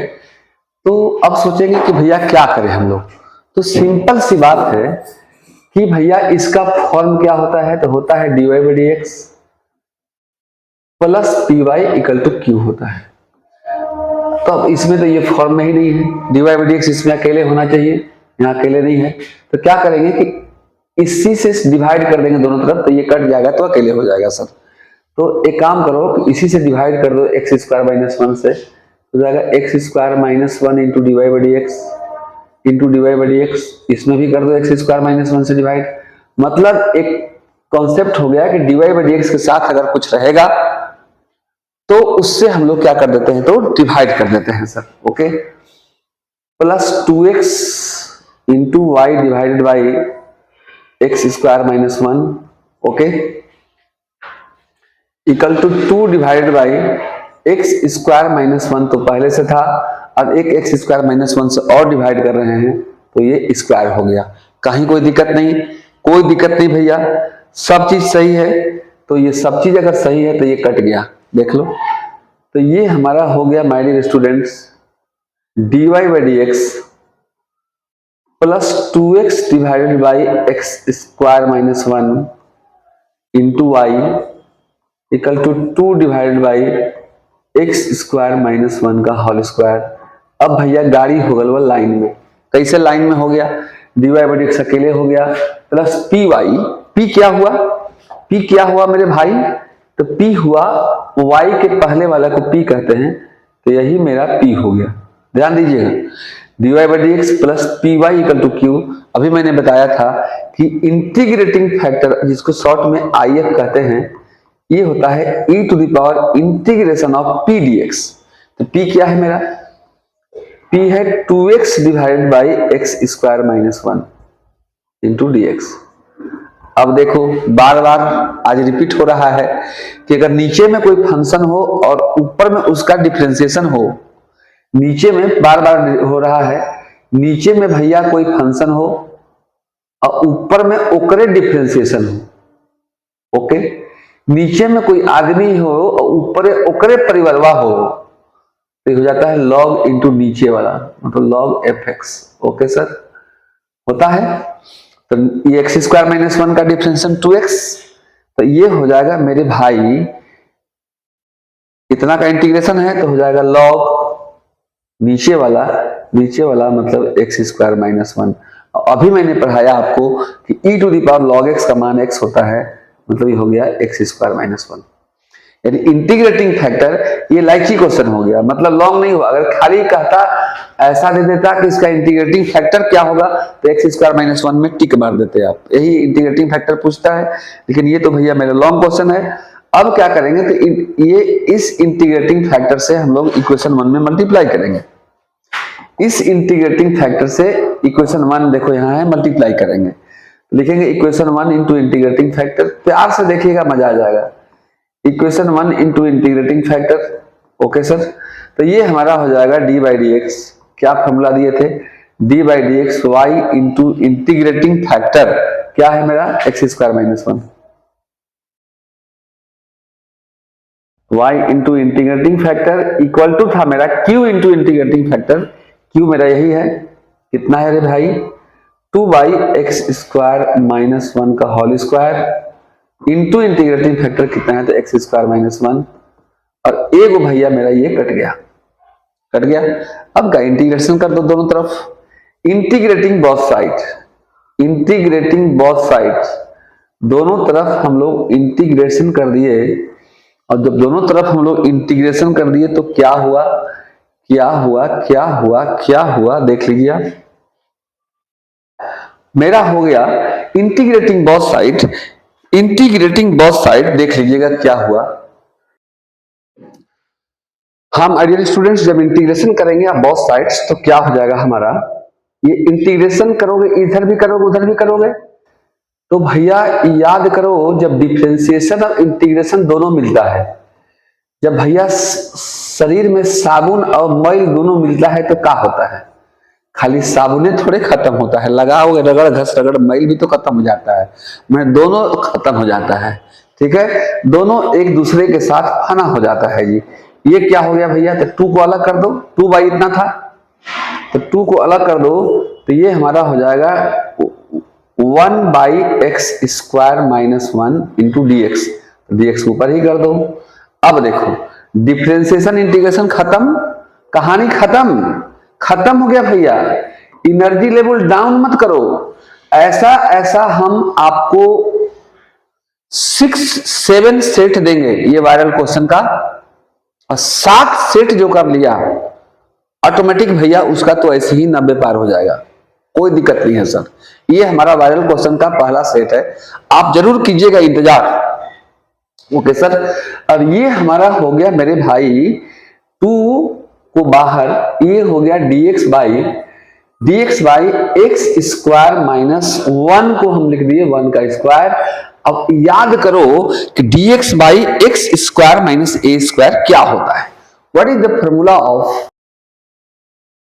तो अब सोचेंगे कि भैया क्या करें हम लोग, तो सिंपल सी बात है कि भैया इसका फॉर्म क्या होता है, तो होता है dy by D x plus p y equal to q होता है। तो अब इसमें तो ये फॉर्म में ही नहीं है, dy बाई डी एक्स इसमें अकेले होना चाहिए, यहाँ अकेले नहीं है, तो क्या करेंगे कि इसी से डिवाइड कर देंगे दोनों तरफ, तो ये कट जाएगा तो अकेले हो जाएगा सर। तो एक काम करो कि इसी से डिवाइड कर दो एक्स स्क्वायर माइनस 1 से, हो जाएगा x square minus 1 into d y by D x into d y by D x. इसमें भी कर दो एक्स स्क्वायर माइनस 1 से डिवाइड। मतलब एक कॉन्सेप्ट हो गया कि d y by D x के साथ अगर कुछ रहेगा तो उससे हम लोग क्या कर देते हैं, तो डिवाइड कर देते हैं sir. Okay, plus 2x into y divided by x square minus 1, okay, equal to 2 divided by x square minus 1 तो पहले से था, अब एक एक्स स्क्वायर माइनस 1 से और डिवाइड कर रहे हैं तो ये स्क्वायर हो गया। कहीं कोई दिक्कत नहीं, कोई दिक्कत नहीं भैया, सब चीज सही है। तो ये सब चीज अगर सही है तो ये कट गया, देख लो। तो ये हमारा हो गया my dear students dy by D x plus 2x divided by x square minus 1 into y equal to 2 divided by x square minus 1 का होल स्क्वायर। अब भैया गाड़ी हो गल लाइन में, कैसे लाइन में हो गया, dy बाई डी एक्स अकेले हो गया प्लस पी वाई। पी क्या हुआ, पी क्या हुआ मेरे भाई, तो p हुआ y के पहले वाला को p कहते हैं, तो यही मेरा p हो गया। ध्यान दीजिएगा, dy by D x plus p y equal to q. अभी मैंने बताया था कि इंटीग्रेटिंग फैक्टर जिसको शॉर्ट में IF कहते हैं, ये होता है e to the power integration of p dx। तो p क्या है मेरा, p है 2x divided by x square minus 1 into d x. अब देखो बार बार आज रिपीट हो रहा है कि अगर नीचे में कोई फंक्शन हो और ऊपर में उसका डिफरेंशिएशन हो, नीचे में बार बार हो रहा है, नीचे में भैया कोई फंक्शन हो और ऊपर में ओकरे डिफरेंशिएशन हो, ओके, नीचे में कोई आदमी हो और ऊपर ओकरे परिवारवा हो, तो हो जाता है log इंटू नीचे वाला, मतलब log fx। ओके सर, होता है। तो ये एक्स स्क्वायर माइनस 1 का डिफरेंशिएशन 2x, तो ये हो जाएगा मेरे भाई इतना का इंटीग्रेशन है, तो हो जाएगा log नीचे वाला मतलब एक्स स्क्वायर माइनस 1। अभी मैंने पढ़ाया आपको कि e to the power log x का मान x होता है, मतलब ये हो गया एक्स स्क्वायर माइनस 1। यानी इंटीग्रेटिंग फैक्टर ये लाइची क्वेश्चन हो गया, मतलब लॉन्ग नहीं हुआ। अगर खाली कहता ऐसा दे देता कि इसका इंटीग्रेटिंग फैक्टर क्या होगा, तो एक्स स्क्वायर माइनस 1 में टिक मार देते आप, यही इंटीग्रेटिंग फैक्टर पूछता है। लेकिन ये तो भैया मेरा लॉन्ग क्वेश्चन है। अब क्या करेंगे, तो ये इस इंटीग्रेटिंग फैक्टर से हम लोग इक्वेशन 1 में मल्टीप्लाई करेंगे। इस इंटीग्रेटिंग फैक्टर से इक्वेशन 1 देखो यहाँ है, मल्टीप्लाई करेंगे, लिखेंगे इक्वेशन 1 इंटू इंटीग्रेटिंग फैक्टर। प्यार से देखिएगा, मजा आ जाएगा। Equation 1 into integrating factor, okay sir. तो ये हमारा हो जाएगा डी बाई डी एक्स, क्या फॉर्मूला दिए थे, d by D x y into integrating factor क्या है मेरा, x square minus 1, y into integrating factor equal to था मेरा q into integrating factor. Q मेरा यही है, कितना है रे भाई, 2 बाई एक्स स्क्वायर माइनस 1 का whole square into integrating factor कितना है, तो एक्स स्क्वायर माइनस 1। और एक भैया मेरा ये कट गया। अब का इंटीग्रेशन कर दो दोनों तरफ, इंटीग्रेटिंग बोथ साइड्स, दोनों तरफ हम लोग इंटीग्रेशन कर दिए। और जब दोनों तरफ हम लोग इंटीग्रेशन कर दिए तो क्या हुआ देख लीजिए आप। मेरा हो गया इंटीग्रेटिंग बोथ साइड, देख लीजिएगा क्या हुआ। हम आइडियल स्टूडेंट्स जब इंटीग्रेशन करेंगे आप बोथ साइड्स, तो क्या हो जाएगा हमारा, ये इंटीग्रेशन करोगे इधर भी करोगे उधर भी करोगे, तो भैया याद करो जब डिफरेंशिएशन और इंटीग्रेशन दोनों मिलता है, जब भैया शरीर में साबुन और मैल दोनों मिलता है तो क्या होता है, खाली साबुने थोड़े खत्म होता है, लगाओगे रगड़ घस रगड़ मैल भी तो खत्म हो जाता है, मैं दोनों खत्म हो जाता है, ठीक है, दोनों एक दूसरे के साथ फना हो जाता है जी। ये क्या हो गया भैया, तो 2 को अलग कर दो, 2 बाई इतना था तो 2 को अलग कर दो, तो ये हमारा हो जाएगा 1 by x square minus 1 into d x, dx ऊपर ही कर दो। अब देखो डिफरेंशिएशन इंटीग्रेशन खत्म, कहानी खत्म हो गया भैया। एनर्जी लेवल डाउन मत करो। ऐसा ऐसा हम आपको 6-7 सेट देंगे ये वायरल क्वेश्चन का, और 7 सेट जो कर लिया ऑटोमेटिक भैया उसका तो ऐसे ही 90 पार हो जाएगा, कोई दिक्कत नहीं है सर। ये हमारा वायरल क्वेश्चन का पहला सेट है, आप जरूर कीजिएगा इंतजार। Okay sir. और ये हमारा हो गया मेरे भाई 2 को बाहर, ये हो गया dx by x square minus 1 को हम लिख दिए 1 का स्क्वायर। अब याद करो कि dx by x square minus A square क्या होता है। What is the formula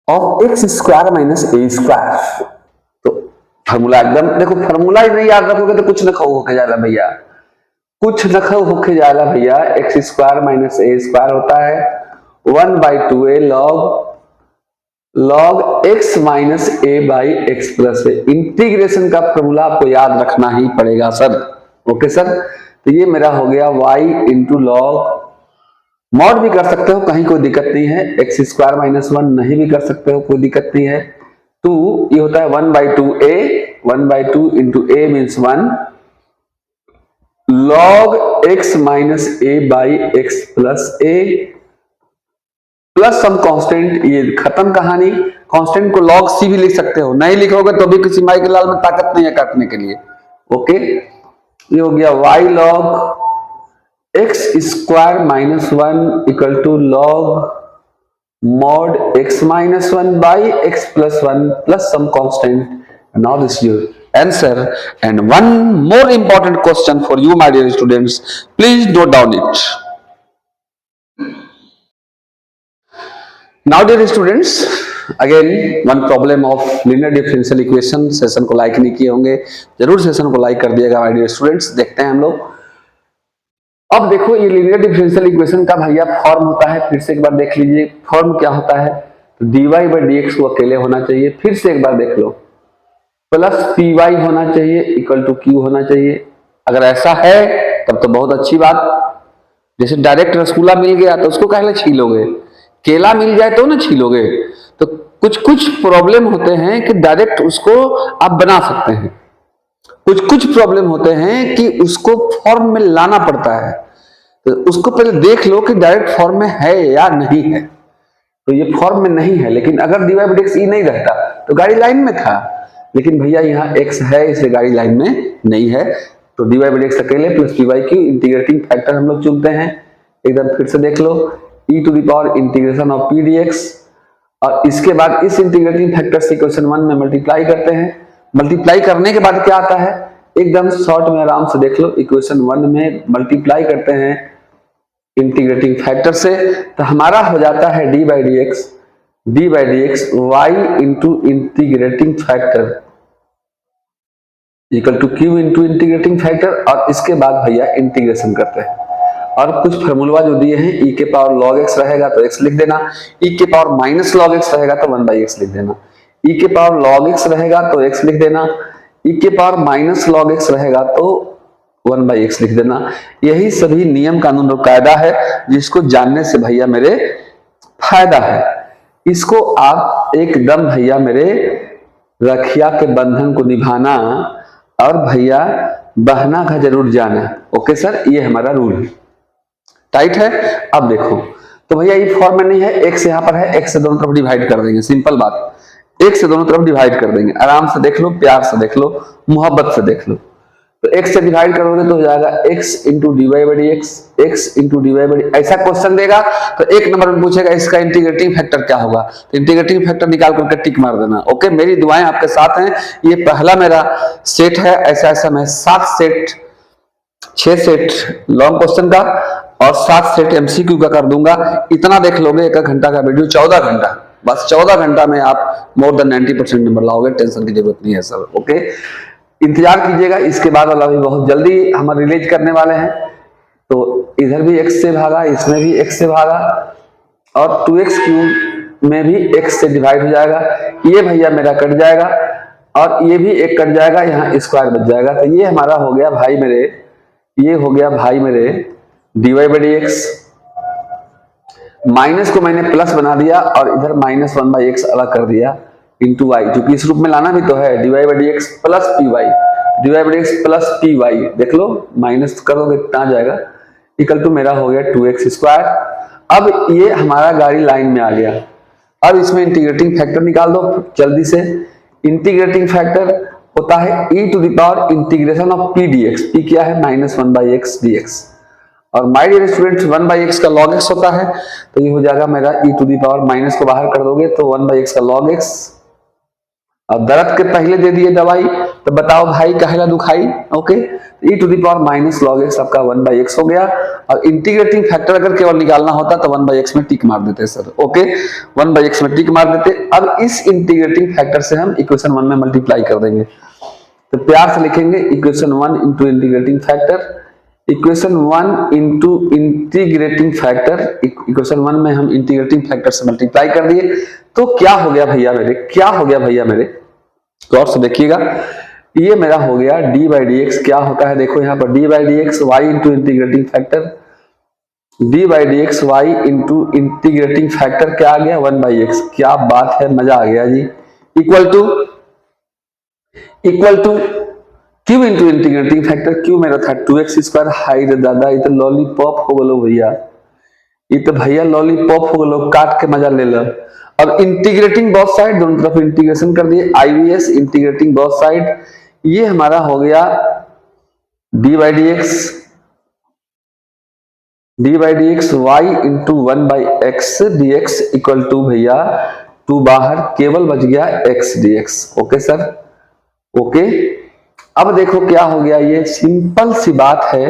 of x square minus A square. तो फॉर्मूला एकदम देखो, फॉर्मूला ही नहीं याद रखोगे तो कुछ न खाओ होके जाएगा भैया, कुछ न खाओ होके जाएगा भैया। एक्स स्क्वायर माइनस ए स्क्वायर होता है 1/2a log x minus a by x plus A. Integration का फॉर्मूला आपको याद रखना ही पड़ेगा सर। Okay sir. तो ये मेरा हो गया y इंटू लॉग, मॉड भी कर सकते हो कहीं कोई दिक्कत नहीं है, एक्स स्क्वायर माइनस 1 नहीं भी कर सकते हो कोई दिक्कत नहीं है। 2 ये होता है 1/2a, 1/2 इंटू a means 1 log x minus a by x plus a plus some constant. ये खत्म कहानी। कांस्टेंट को log c भी लिख सकते हो, नहीं लिखोगे तो भी किसी माई के लाल में ताकत नहीं है काटने के लिए। ओके। ये हो गया y log x square minus 1 equal to log mod x minus 1 by x plus 1 plus some constant. Now this your answer and one more important question for you my dear students, please note down it. Now dear students, again one problem of linear differential equation। Session को like नहीं किए होंगे, जरूर session को like कर दिएगा my dear students. देखते हैं हम लोग। अब देखो ये लीनियर डिफरेंशियल इक्वेशन का भैया फॉर्म होता है, फिर से एक बार देख लीजिए फॉर्म क्या होता है। तो dy बाई dx को अकेले होना चाहिए, फिर से एक बार देख लो, प्लस py होना चाहिए इक्वल टू q होना चाहिए। अगर ऐसा है तब तो बहुत अच्छी बात। जैसे डायरेक्ट रसगुल्ला मिल गया तो उसको काहे छीलोगे, केला मिल जाए तो ना छीलोगे। तो कुछ कुछ प्रॉब्लम होते हैं कि डायरेक्ट उसको आप बना सकते हैं, कुछ कुछ प्रॉब्लम होते हैं कि उसको फॉर्म में लाना पड़ता है। तो उसको पहले देख लो कि डायरेक्ट फॉर्म में है या नहीं है। तो ये फॉर्म में नहीं है, लेकिन अगर dy बाई dx नहीं रहता तो गाड़ी लाइन में था, लेकिन भैया यहाँ x है इसलिए गाड़ी लाइन में नहीं है। तो dy बाई dx अकेले प्लस py की इंटीग्रेटिंग फैक्टर हम लोग चुनते हैं। एकदम फिर से देख लो e to the power integration of p dx, और इसके बाद इस इंटीग्रेटिंग फैक्टर से इक्वेशन 1 में मल्टीप्लाई करते हैं। मल्टीप्लाई करने के बाद क्या आता है, एकदम शॉर्ट में आराम से देख लो, इक्वेशन 1 में मल्टीप्लाई करते हैं इंटीग्रेटिंग फैक्टर से, तो हमारा हो जाता है d by dx y into integrating factor equal to q into integrating factor. और इसके बाद भैया इंटीग्रेशन करते हैं, और कुछ फॉर्मूला जो दिए हैं e के पावर log x रहेगा तो x लिख देना, e के पावर माइनस log x रहेगा तो 1/x लिख देना, e के पावर log x रहेगा तो x लिख देना, e के पावर माइनस log x रहेगा तो 1/x लिख देना। यही सभी नियम कानून और कायदा है जिसको जानने से भैया मेरे फायदा है। इसको आप एकदम भैया मेरे रखिया के बंधन को निभाना और भैया बहना का जरूर जाना। ओके सर, ये हमारा रूल है, टाइट है। अब देखो तो भैया ये फॉर्म में नहीं है, x यहाँ पर है, x से दोनों तरफ डिवाइड कर देंगे, सिंपल बात, x से दोनों तरफ डिवाइड कर देंगे। आराम से देख लो, प्यार से देख लो, मोहब्बत से देख लो। तो x से डिवाइड करोगे तो हो जाएगा x into dy by dx, x into dy by dx। ऐसा क्वेश्चन देगा तो एक नंबर में पूछेगा इसका इंटीग्रेटिंग फैक्टर क्या होगा, तो इंटीग्रेटिंग फैक्टर निकाल करके टिक मार देना। ओके, मेरी दुआएं आपके साथ हैं। ये पहला मेरा सेट है, ऐसा ऐसा मैं 6 सेट लॉन्ग क्वेश्चन का और 7 सेट एमसीक्यू का कर दूंगा। इतना देख लोगे, 1 घंटा का वीडियो 14 घंटा, बस 14 घंटा में आप मोर देन 90% नंबर लाओगे, टेंशन की जरूरत नहीं है सर। ओके, इंतजार कीजिएगा, इसके बाद वाला भी बहुत जल्दी हम रिलीज करने वाले हैं। तो इधर भी x से भागा, इसमें भी x से भागा, और 2x क्यूब में भी x से डिवाइड हो जाएगा। ये भैया मेरा कट जाएगा और ये भी एक कट जाएगा, यहाँ स्क्वायर बच जाएगा। तो ये हमारा हो गया भाई मेरे, ये हो गया भाई मेरे dy बाई dx। माइनस को मैंने प्लस बना दिया और इधर -1/x अलग कर दिया, इंटू वाई, क्योंकि इस रूप में लाना भी तो है, dy by D x plus p y, dy by D x plus p y, देख लो माइनस करोगे कितना आ जाएगा, इक्वल टू मेरा हो गया 2x स्क्वायर। अब ये हमारा गाड़ी लाइन में आ गया। अब इसमें इंटीग्रेटिंग फैक्टर निकाल दो जल्दी से। इंटीग्रेटिंग फैक्टर होता है e to the power integration of p dx, p क्या है -1 बाई एक्स dx, और my dear students 1 by x का log x होता है, तो ये हो जाएगा मेरा e to the power minus को बाहर कर दोगे तो 1 बाई एक्स का log x। अब दर्द के पहले दे दिए दवाई, तो बताओ भाई काहेला दुखाई, okay, e to the power minus log x आपका 1 बाई एक्स हो गया। और इंटीग्रेटिंग फैक्टर अगर केवल निकालना होता तो 1 बाई एक्स में टिक मार देते सर, ओके, 1 बाई एक्स में टिक मार देते। अब इस इंटीग्रेटिंग फैक्टर से हम इक्वेशन 1 में मल्टीप्लाई कर देंगे, तो प्यार से लिखेंगे equation 1 into integrating factor, equation 1 into integrating factor, equation 1 में हम इंटीग्रेटिंग फैक्टर से मल्टीप्लाई कर दिए, तो क्या हो गया भैया मेरे, क्या हो गया भैया मेरे, गौर से देखिएगा, ये मेरा हो गया डी बाई डी एक्स। क्या होता है देखो यहाँ पर, d by D x y into integrating factor, d by D x y into integrating factor क्या आ गया 1 बाई एक्स। क्या बात है, मजा आ गया जी। Equal to Q into integrating factor, Q मेरा था 2x स्क्वायर। हाई रे दादा, ये तो लॉलीपॉप हो गलो भैया, ये तो भैया लॉलीपॉप हो गलो, काट के मजा ले लो। अब इंटीग्रेटिंग बोथ साइड, दोनों तरफ इंटीग्रेशन कर दिए, आईवीएस इंटीग्रेटिंग बोथ साइड, ये हमारा हो गया d by D x y into 1 by x d x equal to भैया 2 बाहर केवल बच गया x dx। Okay sir, okay. अब देखो क्या हो गया, ये सिंपल सी बात है,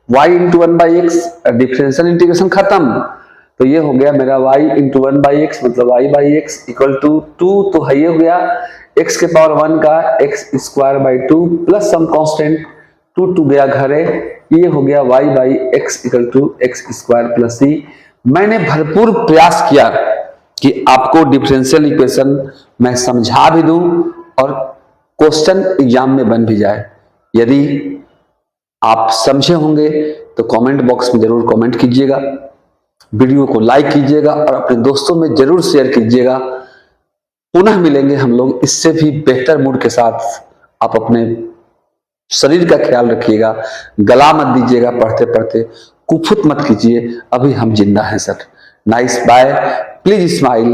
y into 1 by x, differential integration खत्म, तो ये हो गया मेरा y इंटू 1 बाई एक्स मतलब y by x equal to 2, तो है ये हो गया x के पावर 1 का x square by 2 plus some constant 2 गया घरे, ये हो गया y by x equal to x square plus c। मैंने भरपूर प्रयास किया कि आपको डिफरेंशियल इक्वेशन मैं समझा भी दूं और क्वेश्चन एग्जाम में बन भी जाए। यदि आप समझे होंगे तो कमेंट बॉक्स में जरूर कमेंट कीजिएगा, वीडियो को लाइक कीजिएगा और अपने दोस्तों में जरूर शेयर कीजिएगा। पुनः मिलेंगे हम लोग इससे भी बेहतर मूड के साथ। आप अपने शरीर का ख्याल रखिएगा, गला मत दीजिएगा पढ़ते पढ़ते, कुफुत मत कीजिए, अभी हम जिंदा हैं sir. Nice bye, please smile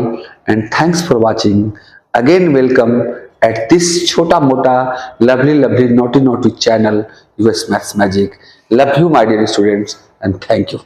and thanks for watching. Again welcome at this छोटा मोटा lovely naughty channel US maths magic. Love you my dear students and thank you.